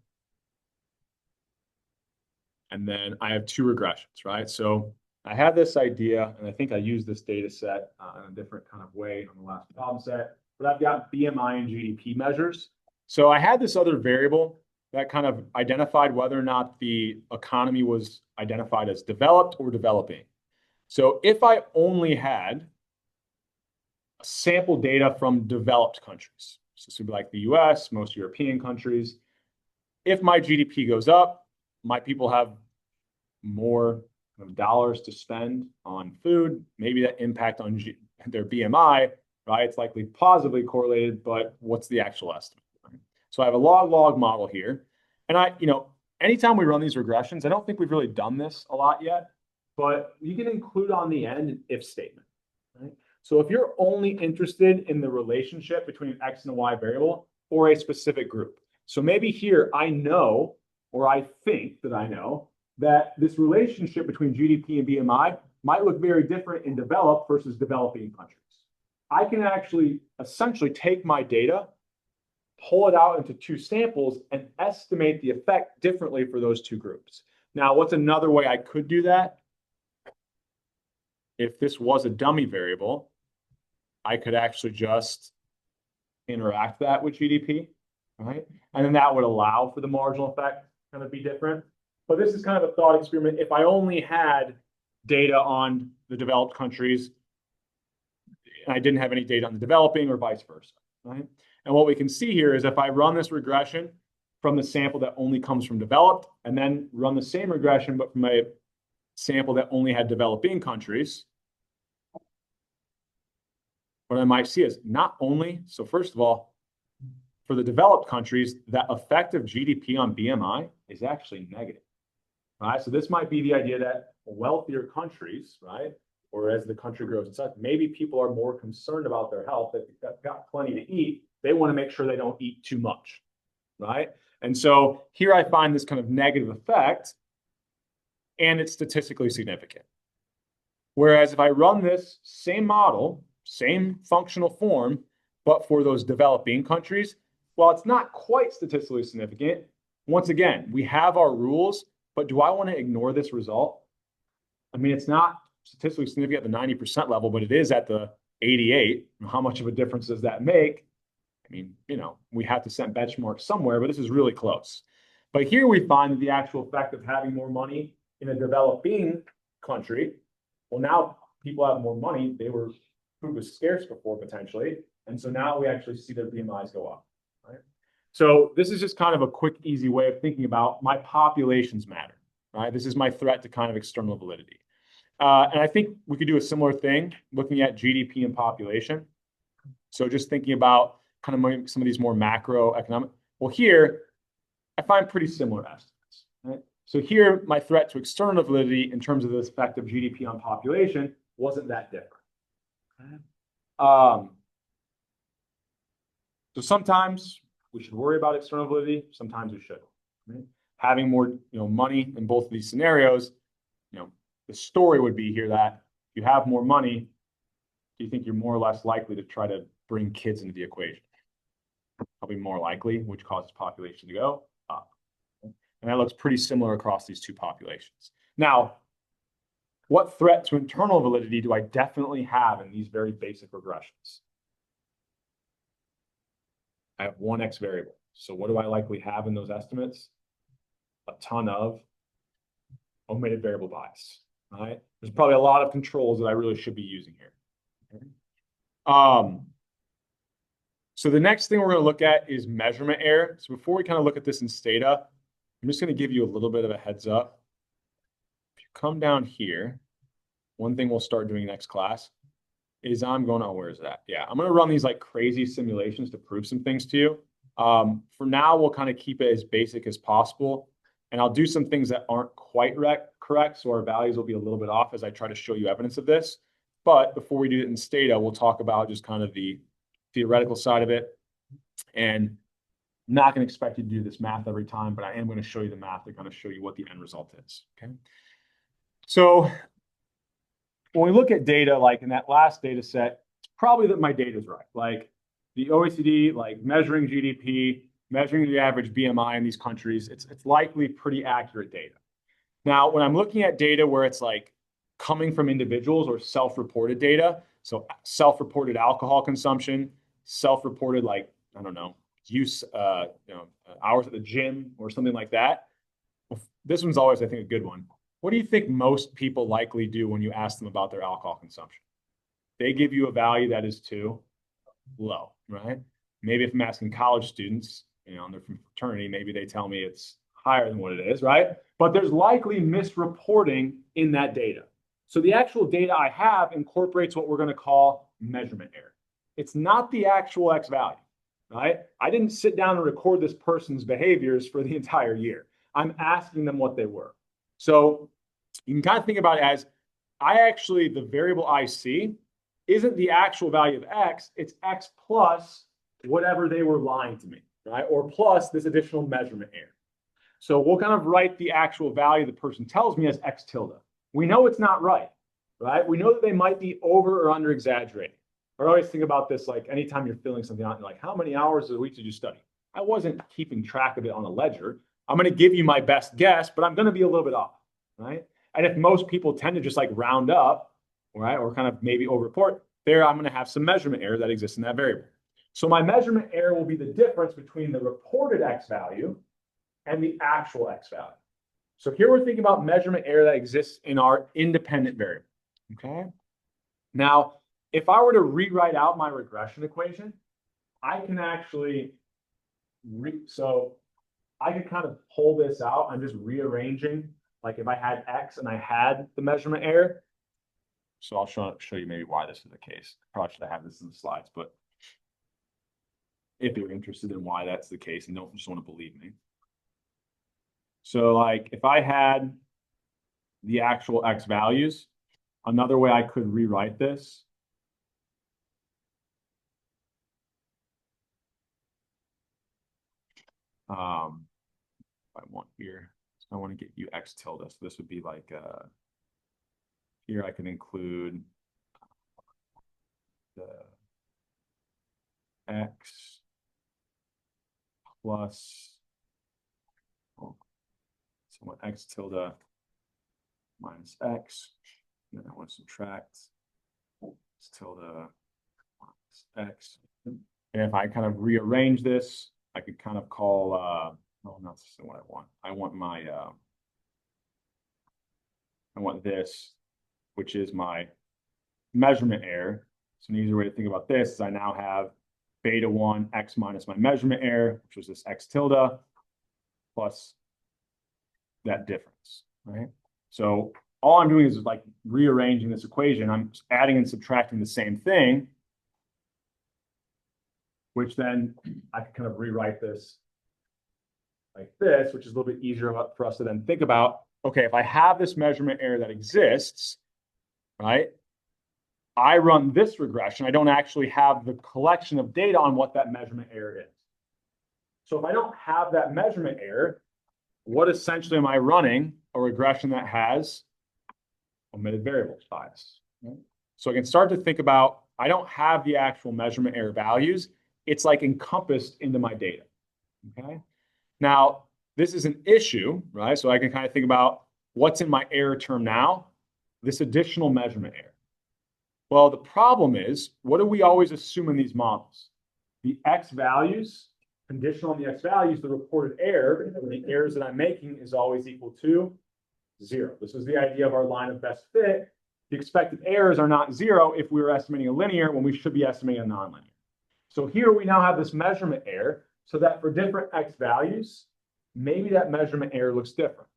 And then I have two regressions, right? So I had this idea, and I think I used this data set in a different kind of way on the last problem set, but I've got BMI and GDP measures. So I had this other variable that kind of identified whether or not the economy was identified as developed or developing. So if I only had sample data from developed countries, so this would be like the US, most European countries, if my GDP goes up, my people have more dollars to spend on food, maybe that impact on their BMI, right? It's likely positively correlated, but what's the actual estimate? Right? So I have a log model here. And anytime we run these regressions, I don't think we've really done this a lot yet, but you can include on the end an if statement, right? So if you're only interested in the relationship between an X and a Y variable for a specific group. So maybe here I know, or I think that I know, that this relationship between GDP and BMI might look very different in developed versus developing countries. I can actually essentially take my data, pull it out into two samples, and estimate the effect differently for those two groups. Now, what's another way I could do that? If this was a dummy variable, I could actually just interact that with GDP, right? And then that would allow for the marginal effect to kind of be different. But this is kind of a thought experiment. If I only had data on the developed countries and I didn't have any data on the developing or vice versa, right? And what we can see here is if I run this regression from the sample that only comes from developed and then run the same regression but from a sample that only had developing countries, what I might see is not only, so first of all, for the developed countries, that effective GDP on BMI is actually negative. Right? So this might be the idea that wealthier countries, right, or as the country grows and such, maybe people are more concerned about their health. They've got plenty to eat. They want to make sure they don't eat too much, right? And so here I find this kind of negative effect, and it's statistically significant. Whereas if I run this same model, same functional form, but for those developing countries, while it's not quite statistically significant, once again, we have our rules, but do I want to ignore this result? I mean, it's not statistically significant at the 90% level, but it is at the 88. How much of a difference does that make? I mean, you know, we have to set benchmarks somewhere, but this is really close. But here we find that the actual effect of having more money in a developing country, well, now people have more money. Food was scarce before potentially. And so now we actually see their BMIs go up, right? So this is just kind of a quick, easy way of thinking about my populations matter, right? This is my threat to kind of external validity. And I think we could do a similar thing looking at GDP and population. So just thinking about kind of some of these more macroeconomic. Well, here I find pretty similar estimates, right? So here my threat to external validity in terms of the effect of GDP on population wasn't that different. So sometimes we should worry about external validity. Sometimes we shouldn't. Right? Having more, money in both of these scenarios, the story would be here that if you have more money, do you think you're more or less likely to try to bring kids into the equation? Probably more likely, which causes population to go up. And that looks pretty similar across these two populations. Now, what threat to internal validity do I definitely have in these very basic regressions? I have one X variable. So what do I likely have in those estimates? A ton of omitted variable bias, right? There's probably a lot of controls that I really should be using here. So the next thing we're going to look at is measurement error. So before we kind of look at this in Stata, I'm just going to give you a little bit of a heads up. If you come down here, one thing we'll start doing next class is I'm going, where is that? Yeah, I'm going to run these like crazy simulations to prove some things to you. For now, we'll kind of keep it as basic as possible. And I'll do some things that aren't quite correct. So our values will be a little bit off as I try to show you evidence of this. But before we do it in Stata, we'll talk about just kind of the theoretical side of it. And I'm not going to expect you to do this math every time, but I am going to show you the math to kind of show you what the end result is. Okay. So when we look at data, like in that last data set, it's probably that my data is right. Like the OECD, like measuring GDP, measuring the average BMI in these countries, it's likely pretty accurate data. Now, when I'm looking at data where it's like coming from individuals or self-reported data, so self-reported alcohol consumption, self-reported, like, I don't know, use, hours at the gym or something like that. Well, this one's always, I think, a good one. What do you think most people likely do when you ask them about their alcohol consumption? They give you a value that is too low, right? Maybe if I'm asking college students, and they're from fraternity, maybe they tell me it's higher than what it is, right? But there's likely misreporting in that data. So the actual data I have incorporates what we're going to call measurement error. It's not the actual X value, right? I didn't sit down and record this person's behaviors for the entire year. I'm asking them what they were. So you can kind of think about it as the variable I see isn't the actual value of X, it's X plus whatever they were lying to me, right? Or plus this additional measurement error. So we'll kind of write the actual value the person tells me as X tilde. We know it's not right? We know that they might be over or under exaggerating. I always think about this, like anytime you're filling something out, like how many hours a week did you study? I wasn't keeping track of it on a ledger. I'm going to give you my best guess, but I'm going to be a little bit off, right? And if most people tend to just like round up, right, or kind of maybe overreport, there I'm going to have some measurement error that exists in that variable. So my measurement error will be the difference between the reported X value and the actual X value. So here we're thinking about measurement error that exists in our independent variable, okay? Now, if I were to rewrite out my regression equation, I can actually, so I could kind of pull this out. I'm just rearranging like if I had X and I had the measurement error. So I'll show you maybe why this is the case. Probably should have this in the slides, but if you're interested in why that's the case and don't just want to believe me. So like if I had the actual X values, another way I could rewrite this I want here, so I want to get you X tilde. So this would be like here I can include the X plus so I want X tilde minus X, and then I want to subtract X tilde minus X. And if I kind of rearrange this, I could kind of call no, not what I want. I want my I want this, which is my measurement error. So an easier way to think about this is I now have beta 1 X minus my measurement error, which was this X tilde, plus that difference, right? So all I'm doing is like rearranging this equation. I'm adding and subtracting the same thing, which then I can kind of rewrite this like this, which is a little bit easier for us to then think about, okay, if I have this measurement error that exists, right? I run this regression. I don't actually have the collection of data on what that measurement error is. So if I don't have that measurement error, what essentially am I running? A regression that has omitted variables bias. Right? So I can start to think about, I don't have the actual measurement error values. It's like encompassed into my data, okay? Now, this is an issue, right? So I can kind of think about what's in my error term now, this additional measurement error. Well, the problem is, what do we always assume in these models? The X values, conditional on the X values, the reported error, the errors that I'm making is always equal to 0. This is the idea of our line of best fit. The expected errors are not 0 if we were estimating a linear when we should be estimating a nonlinear. So here we now have this measurement error so that for different X values, maybe that measurement error looks different.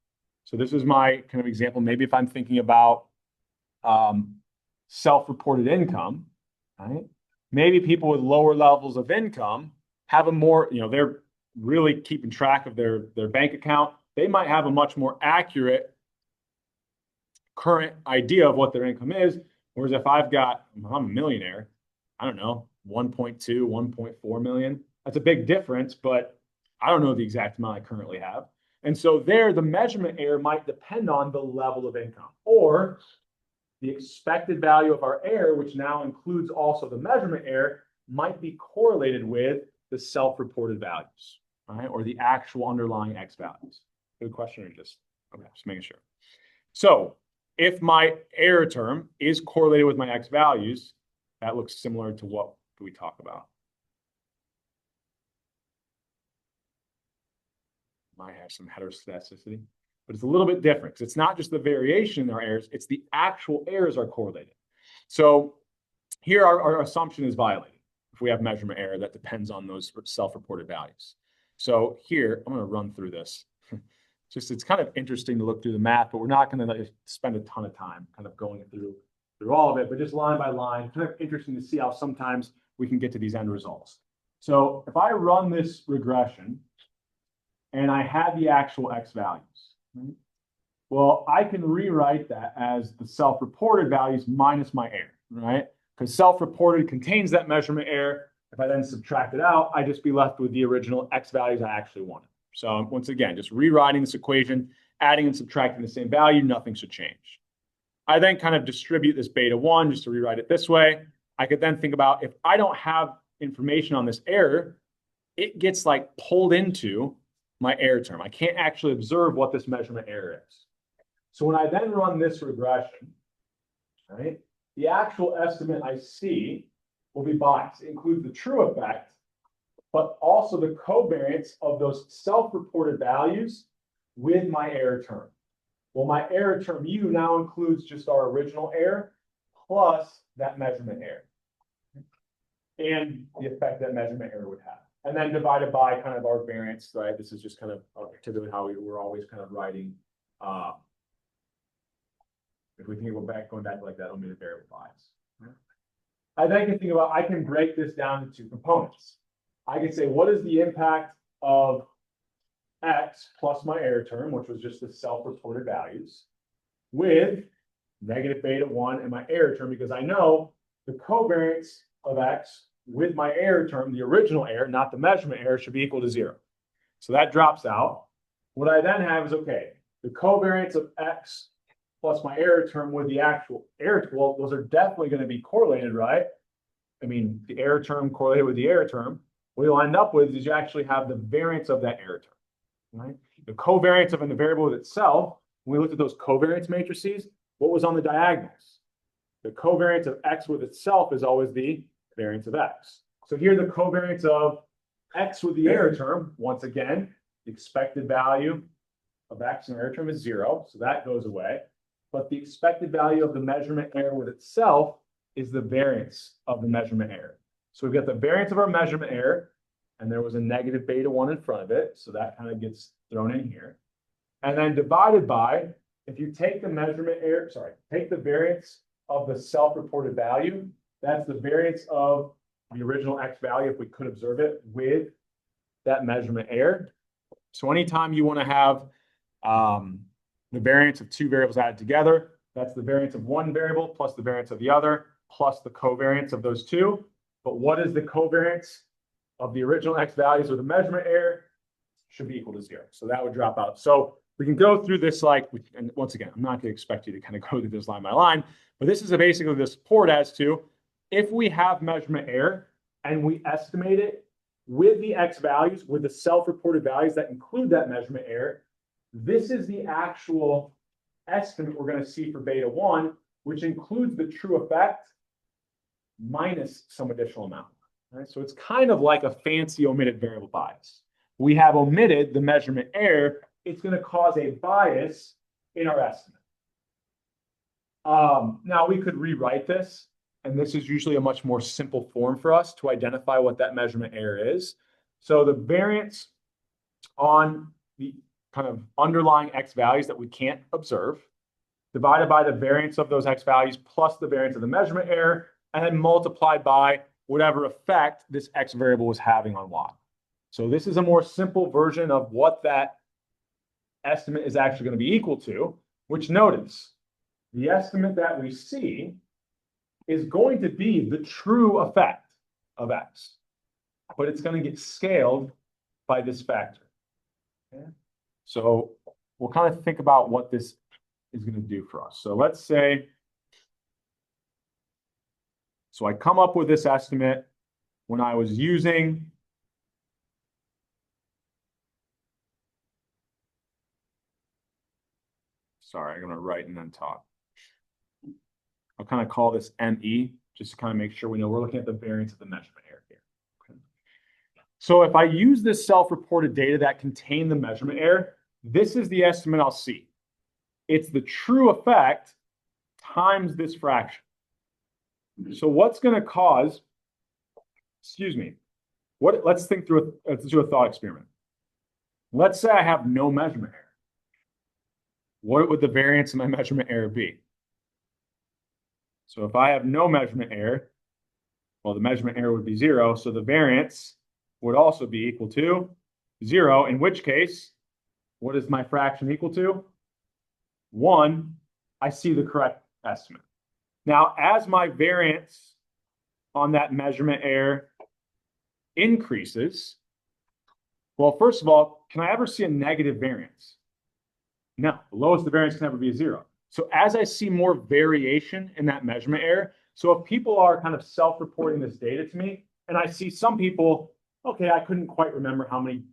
So this is my kind of example. Maybe if I'm thinking about self-reported income, right? Maybe people with lower levels of income have a more, they're really keeping track of their bank account. They might have a much more accurate current idea of what their income is. Whereas if I'm a millionaire, I don't know, 1.2, 1.4 million. That's a big difference, but I don't know the exact amount I currently have. And so there, the measurement error might depend on the level of income or the expected value of our error, which now includes also the measurement error, might be correlated with the self-reported values, right? Or the actual underlying X values. Good question or just making sure. So if my error term is correlated with my X values, that looks similar to what we talk about. Might have some heteroscedasticity, but it's a little bit different because it's not just the variation in our errors, it's the actual errors are correlated. So here our assumption is violated if we have measurement error that depends on those self-reported values. So here, I'm going to run through this. It's kind of interesting to look through the math, but we're not going to spend a ton of time kind of going through all of it, but just line by line, kind of interesting to see how sometimes we can get to these end results. So if I run this regression and I had the actual X values, right? Well, I can rewrite that as the self-reported values minus my error, right? Because self-reported contains that measurement error. If I then subtract it out, I just be left with the original X values I actually wanted. So once again, just rewriting this equation, adding and subtracting the same value, nothing should change. I then kind of distribute this beta 1 just to rewrite it this way. I could then think about if I don't have information on this error, it gets like pulled into my error term. I can't actually observe what this measurement error is. So when I then run this regression, right, the actual estimate I see will be biased. It includes the true effect, but also the covariance of those self-reported values with my error term. Well, my error term U now includes just our original error plus that measurement error and the effect that measurement error would have. And then divided by kind of our variance, right? This is just kind of typically how we're always kind of writing If we think about going back like that, omitted variable bias. I then can think about, I can break this down into components. I can say, what is the impact of X plus my error term, which was just the self-reported values, with negative beta 1 and my error term, because I know the covariance of X with my error term, the original error, not the measurement error, should be equal to 0. So that drops out. What I then have is, okay, the covariance of X plus my error term with the actual error, well, those are definitely going to be correlated, right? I mean, the error term correlated with the error term. What you'll end up with is you actually have the variance of that error term, right? The covariance of the variable with itself, when we looked at those covariance matrices, what was on the diagonals? The covariance of X with itself is always the variance of X. So here the covariance of X with the error term, once again, the expected value of X in error term is 0, so that goes away. But the expected value of the measurement error with itself is the variance of the measurement error. So we've got the variance of our measurement error, and there was a negative beta 1 in front of it, so that kind of gets thrown in here. And then divided by, if you take the measurement error, take the variance of the self-reported value, that's the variance of the original X value, if we could observe it, with that measurement error. So anytime you want to have the variance of two variables added together, that's the variance of one variable plus the variance of the other, plus the covariance of those two. But what is the covariance of the original X values with the measurement error? Should be equal to 0. So that would drop out. So we can go through this and once again, I'm not going to expect you to kind of go through this line by line, but this is basically the support as to if we have measurement error and we estimate it with the X values, with the self-reported values that include that measurement error, this is the actual estimate we're going to see for beta 1, which includes the true effect minus some additional amount. Right? So it's kind of like a fancy omitted variable bias. We have omitted the measurement error. It's going to cause a bias in our estimate. Now we could rewrite this, and this is usually a much more simple form for us to identify what that measurement error is. So the variance on the kind of underlying X values that we can't observe, divided by the variance of those X values plus the variance of the measurement error, and then multiplied by whatever effect this X variable was having on Y. So this is a more simple version of what that estimate is actually going to be equal to, which notice, the estimate that we see is going to be the true effect of X, but it's going to get scaled by this factor. Okay? So we'll kind of think about what this is going to do for us. So let's say, so I come up with this estimate when I was using sorry, I'm going to write and then talk. I'll kind of call this ME, just to kind of make sure we know we're looking at the variance of the measurement error here. Okay. So if I use this self-reported data that contain the measurement error, this is the estimate I'll see. It's the true effect times this fraction. So what's going to cause, let's think through, let's do a thought experiment. Let's say I have no measurement error. What would the variance of my measurement error be? So if I have no measurement error, well, the measurement error would be 0. So the variance would also be equal to 0, in which case, what is my fraction equal to? 1. I see the correct estimate. Now, as my variance on that measurement error increases, well, first of all, can I ever see a negative variance? No, the lowest the variance can ever be 0. So as I see more variation in that measurement error, so if people are kind of self-reporting this data to me, and I see some people, okay, I couldn't quite remember how many,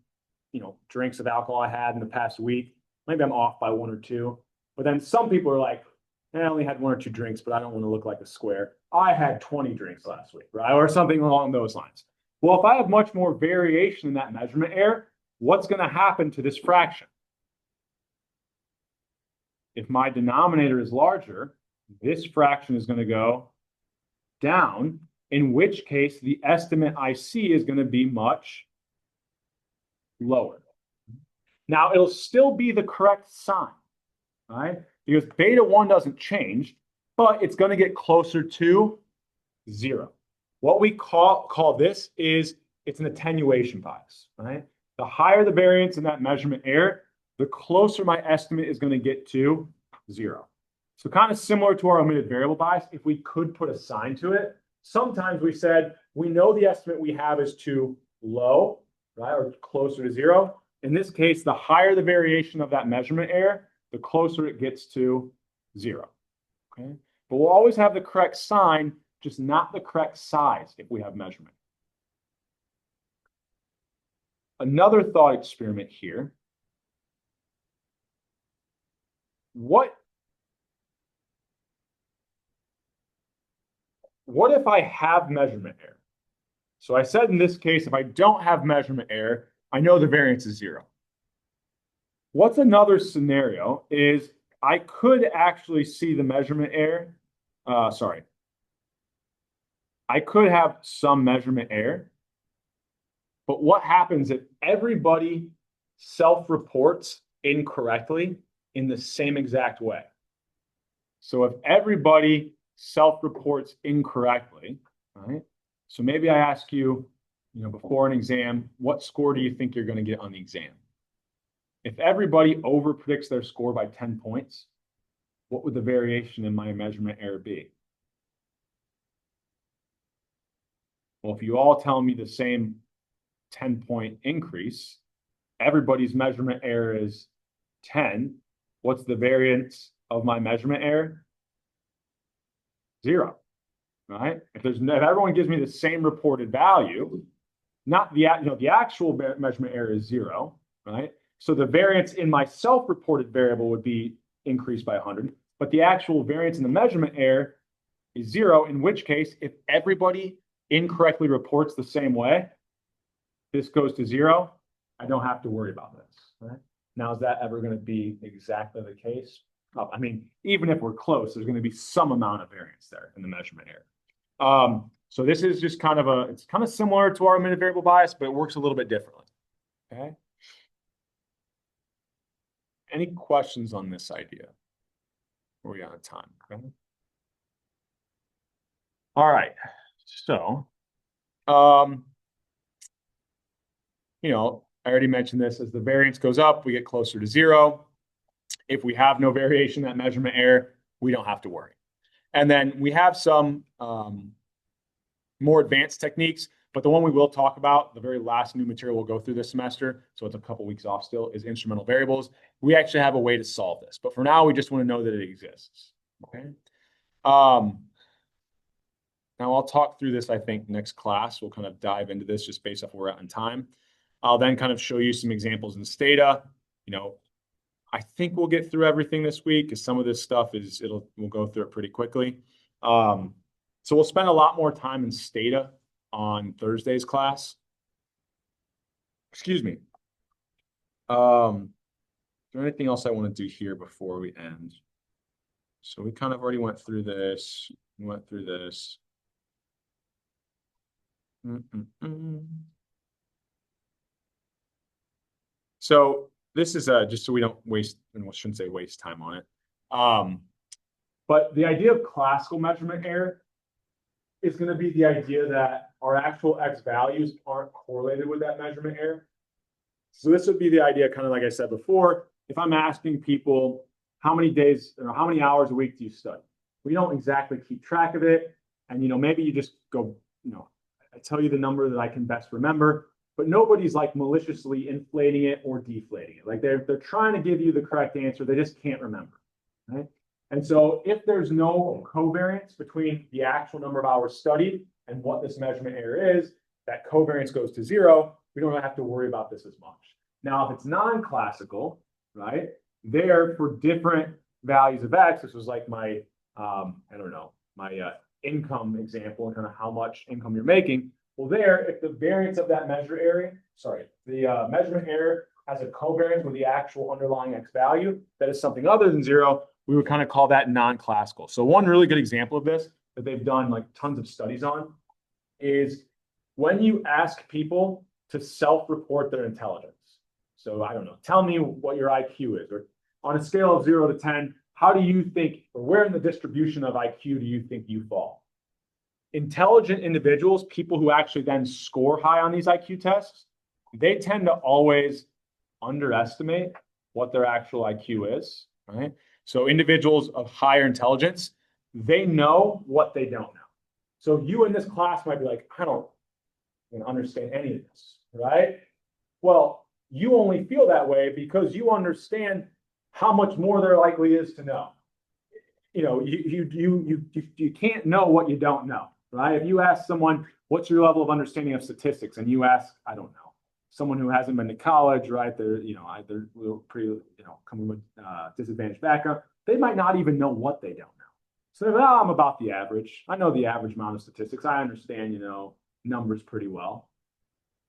drinks of alcohol I had in the past week. Maybe I'm off by 1 or 2. But then some people are like, I only had 1 or 2 drinks, but I don't want to look like a square. I had 20 drinks last week, right? Or something along those lines. Well, if I have much more variation in that measurement error, what's going to happen to this fraction? If my denominator is larger, this fraction is going to go down, in which case the estimate I see is going to be much lower. Now, it'll still be the correct sign, right? because beta 1 doesn't change, but it's going to get closer to 0. What we call this is it's an attenuation bias, right? The higher the variance in that measurement error, the closer my estimate is going to get to 0. So kind of similar to our omitted variable bias, if we could put a sign to it, sometimes we said, we know the estimate we have is too low, right, or closer to 0. In this case, the higher the variation of that measurement error, the closer it gets to 0, okay? But we'll always have the correct sign, just not the correct size if we have measurement. Another thought experiment here. What if I have measurement error? So I said in this case, if I don't have measurement error, I know the variance is 0. What's another scenario is I could actually see the measurement error. I could have some measurement error. But what happens if everybody self-reports incorrectly in the same exact way? So if everybody self-reports incorrectly, right? So maybe I ask you, before an exam, what score do you think you're going to get on the exam? If everybody overpredicts their score by 10 points, what would the variation in my measurement error be? Well, if you all tell me the same 10-point increase, everybody's measurement error is 10. What's the variance of my measurement error? 0, right? If everyone gives me the same reported value, not the actual measurement error is 0, right? So the variance in my self-reported variable would be increased by 100, but the actual variance in the measurement error is 0, in which case, if everybody incorrectly reports the same way, this goes to 0, I don't have to worry about this, right? Now, is that ever going to be exactly the case? I mean, even if we're close, there's going to be some amount of variance there in the measurement error. So this is just it's kind of similar to our omitted variable bias, but it works a little bit differently, okay? Any questions on this idea? Are we out of time? Okay. All right, so, I already mentioned this, as the variance goes up, we get closer to 0. If we have no variation in that measurement error, we don't have to worry. And then we have some more advanced techniques, but the one we will talk about, the very last new material we'll go through this semester, so it's a couple weeks off still, is instrumental variables. We actually have a way to solve this, but for now, we just want to know that it exists, okay? Now I'll talk through this, I think, next class. We'll kind of dive into this just based off where we're at in time. I'll then kind of show you some examples in Stata. I think we'll get through everything this week, because some of this stuff we'll go through it pretty quickly. So we'll spend a lot more time in Stata on Thursday's class. Excuse me. Is there anything else I want to do here before we end? So we kind of already went through this. We went through this. So this is just so we don't waste, and we shouldn't say waste time on it. But the idea of classical measurement error is going to be the idea that our actual X values aren't correlated with that measurement error. So this would be the idea, kind of like I said before, if I'm asking people how many days or how many hours a week do you study? We don't exactly keep track of it. And, maybe you just go, I tell you the number that I can best remember, but nobody's like maliciously inflating it or deflating it. Like they're trying to give you the correct answer. They just can't remember, right? And so if there's no covariance between the actual number of hours studied and what this measurement error is, that covariance goes to 0. We don't have to worry about this as much. Now, if it's non-classical, right, there for different values of X, this was like my, my income example and kind of how much income you're making. Well, there, if the variance of that measurement error has a covariance with the actual underlying X value that is something other than 0, we would kind of call that non-classical. So one really good example of this that they've done like tons of studies on is when you ask people to self-report their intelligence. So I don't know, tell me what your IQ is, or on a scale of 0 to 10, how do you think, or where in the distribution of IQ do you think you fall? Intelligent individuals, people who actually then score high on these IQ tests, they tend to always underestimate what their actual IQ is, right? So individuals of higher intelligence, they know what they don't know. So you in this class might be like, I don't understand any of this, right? Well, you only feel that way because you understand how much more there likely is to know. You can't know what you don't know, right? If you ask someone, what's your level of understanding of statistics? And you ask, I don't know, someone who hasn't been to college, right? They're, either pretty, coming with disadvantaged background. They might not even know what they don't know. So I'm about the average. I know the average amount of statistics. I understand, numbers pretty well.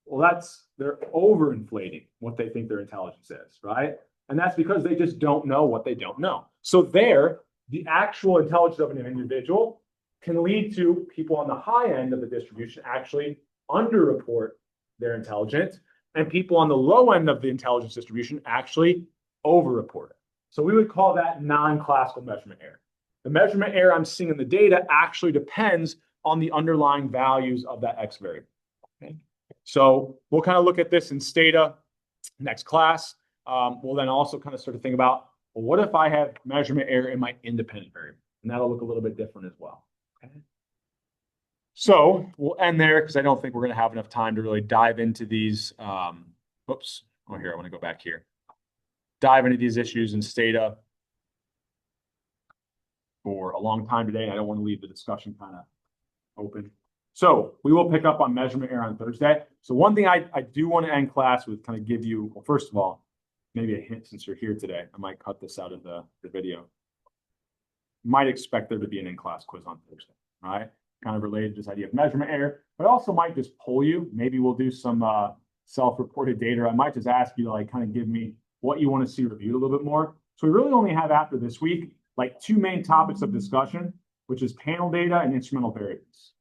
Well, they're overinflating what they think their intelligence is, right? And that's because they just don't know what they don't know. So the actual intelligence of an individual can lead to people on the high end of the distribution actually underreport their intelligence, and people on the low end of the intelligence distribution actually overreport it. So we would call that non-classical measurement error. The measurement error I'm seeing in the data actually depends on the underlying values of that X variable. Okay? So we'll kind of look at this in Stata next class. We'll then also kind of start to think about, well, what if I have measurement error in my independent variable? And that'll look a little bit different as well. Okay? So we'll end there because I don't think we're going to have enough time to really dive into these. Oops. Oh, here, I want to go back here. Dive into these issues in Stata for a long time today. I don't want to leave the discussion kind of open. So we will pick up on measurement error on Thursday. So one thing I do want to end class with, kind of give you, well, first of all, maybe a hint since you're here today. I might cut this out of the video. Might expect there to be an in-class quiz on Thursday, all right? Kind of related to this idea of measurement error, but also might just pull you. Maybe we'll do some self-reported data. I might just ask you to kind of give me what you want to see reviewed a little bit more. So we really only have after this week, two main topics of discussion, which is panel data and instrumental variables.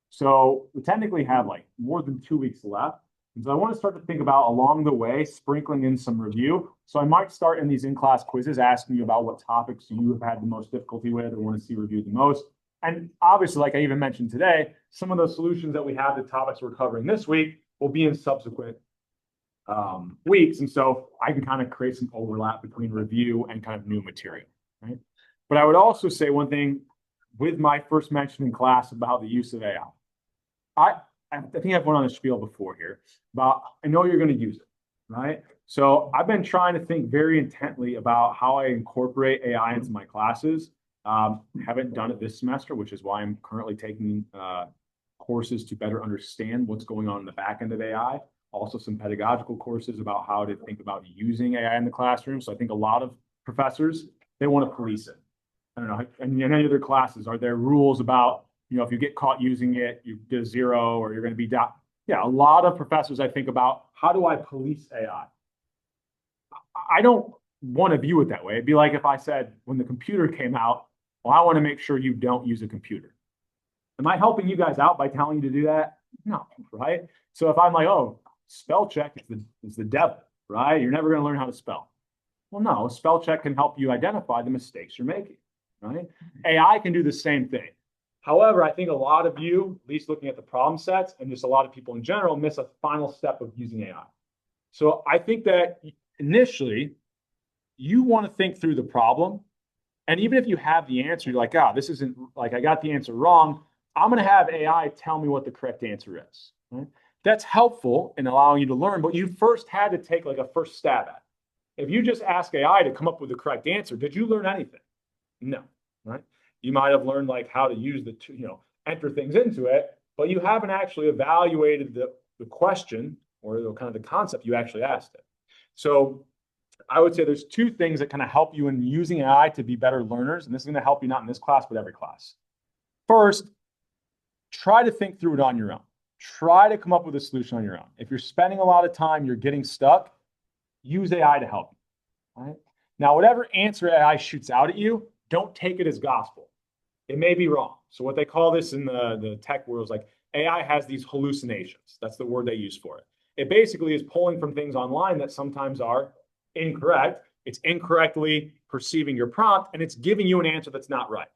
So we technically have more than 2 weeks left. And so I want to start to think about along the way, sprinkling in some review. So I might start in these in-class quizzes asking you about what topics you have had the most difficulty with or want to see reviewed the most. And obviously, like I even mentioned today, some of those solutions that we have, the topics we're covering this week, will be in subsequent weeks. And so I can kind of create some overlap between review and kind of new material, right? But I would also say one thing with my first mention in class about the use of AI. I think I've went on a spiel before here about, I know you're going to use it, right? So I've been trying to think very intently about how I incorporate AI into my classes. Haven't done it this semester, which is why I'm currently taking courses to better understand what's going on in the back end of AI. Also some pedagogical courses about how to think about using AI in the classroom. So I think a lot of professors, they want to police it. I don't know, in any other classes, are there rules about, if you get caught using it, you get a 0 or you're going to be down. Yeah, a lot of professors, I think about, how do I police AI? I don't want to view it that way. It'd be like if I said, when the computer came out, well, I want to make sure you don't use a computer. Am I helping you guys out by telling you to do that? No, right? So if I'm like, oh, spell check is the devil, right? You're never going to learn how to spell. Well, no, spell check can help you identify the mistakes you're making, right? AI can do the same thing. However, I think a lot of you, at least looking at the problem sets, and just a lot of people in general, miss a final step of using AI. So I think that initially, you want to think through the problem. And even if you have the answer, you're like, this isn't, I got the answer wrong. I'm going to have AI tell me what the correct answer is. Right? That's helpful in allowing you to learn, but you first had to take a first stab at it. If you just ask AI to come up with the correct answer, did you learn anything? No, right? You might have learned how to use enter things into it, but you haven't actually evaluated the question or kind of the concept you actually asked it. So I would say there's 2 things that kind of help you in using AI to be better learners. And this is going to help you not in this class, but every class. First, try to think through it on your own. Try to come up with a solution on your own. If you're spending a lot of time, you're getting stuck, use AI to help you. Right? Now, whatever answer AI shoots out at you, don't take it as gospel. It may be wrong. So what they call this in the tech world is AI has these hallucinations. That's the word they use for it. It basically is pulling from things online that sometimes are incorrect, it's incorrectly perceiving your prompt, and it's giving you an answer that's not right.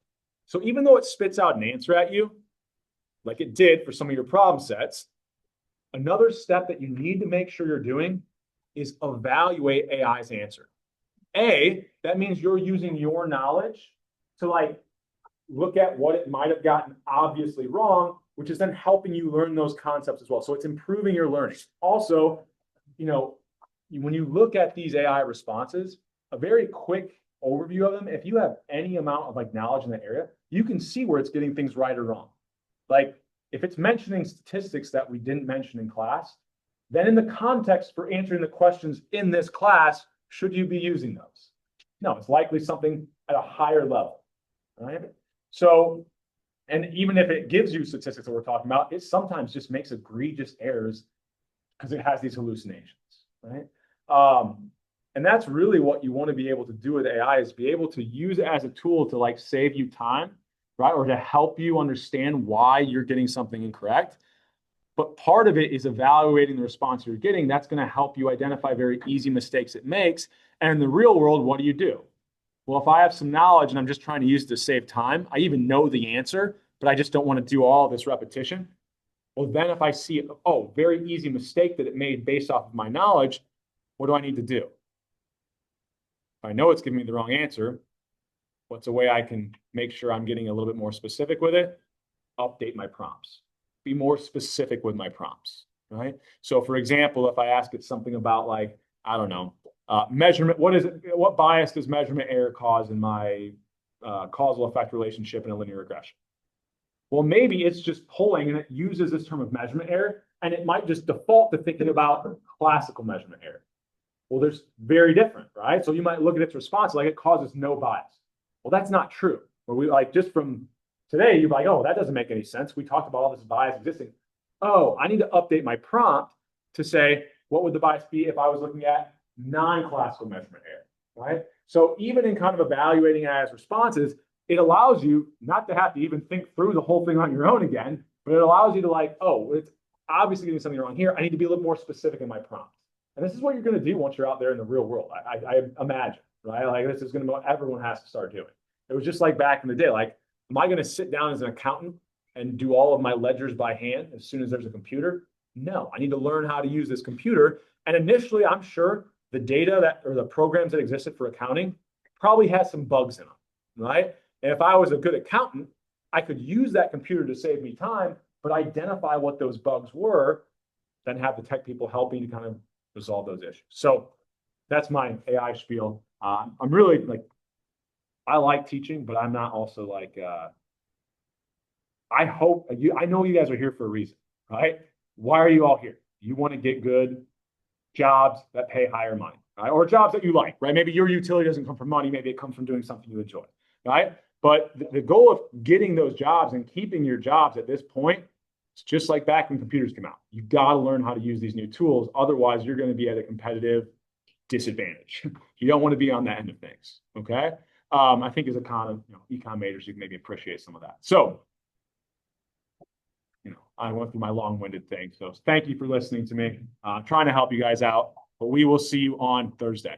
So even though it spits out an answer at you, like it did for some of your problem sets, another step that you need to make sure you're doing is evaluate AI's answer. That means you're using your knowledge to like look at what it might have gotten obviously wrong, which is then helping you learn those concepts as well. So it's improving your learning. Also, when you look at these AI responses, a very quick overview of them, if you have any amount of like knowledge in that area, you can see where it's getting things right or wrong. Like if it's mentioning statistics that we didn't mention in class, then in the context for answering the questions in this class, should you be using those? No, it's likely something at a higher level, right? So, and even if it gives you statistics that we're talking about, it sometimes just makes egregious errors because it has these hallucinations, right? And that's really what you want to be able to do with AI, is be able to use it as a tool to like save you time, right? Or to help you understand why you're getting something incorrect. But part of it is evaluating the response you're getting. That's going to help you identify very easy mistakes it makes. And in the real world, what do? Well, if I have some knowledge and I'm just trying to use it to save time, I even know the answer, but I just don't want to do all this repetition. Well, then if I see, very easy mistake that it made based off of my knowledge, what do I need to do? If I know it's giving me the wrong answer, what's a way I can make sure I'm getting a little bit more specific with it? Update my prompts. Be more specific with my prompts, right? So for example, if I ask it something about like, I don't know, measurement, what bias does measurement error cause in my causal effect relationship in a linear regression? Well, maybe it's just pulling and it uses this term of measurement error, and it might just default to thinking about classical measurement error. Well, there's very different, right? So you might look at its response like it causes no bias. Well, that's not true. Where we like just from today, you're like, oh, that doesn't make any sense. We talked about all this bias existing. Oh, I need to update my prompt to say, what would the bias be if I was looking at non-classical measurement error, right? So even in kind of evaluating as responses, it allows you not to have to even think through the whole thing on your own again, but it allows you to like, oh, it's obviously getting something wrong here. I need to be a little more specific in my prompt. And this is what you're going to do once you're out there in the real world. I imagine, right? Like this is going to, everyone has to start doing. It was just like back in the day, like, am I going to sit down as an accountant and do all of my ledgers by hand as soon as there's a computer? No, I need to learn how to use this computer. And initially, I'm sure the data that, or the programs that existed for accounting probably has some bugs in them, right? And if I was a good accountant, I could use that computer to save me time, but identify what those bugs were, then have the tech people helping to kind of resolve those issues. So that's my AI spiel. I'm really like, I like teaching, but I'm not also like, I know you guys are here for a reason, right? Why are you all here? You want to get good jobs that pay higher money, right? Or jobs that you like, right? Maybe your utility doesn't come from money. Maybe it comes from doing something you enjoy, right? But the goal of getting those jobs and keeping your jobs at this point, it's just like back when computers came out. You got to learn how to use these new tools. Otherwise, you're going to be at a competitive disadvantage. You don't want to be on that end of things, okay? I think as a econ majors, you can maybe appreciate some of that. So, I went through my long-winded thing. So thank you for listening to me. Trying to help you guys out, but we will see you on Thursday.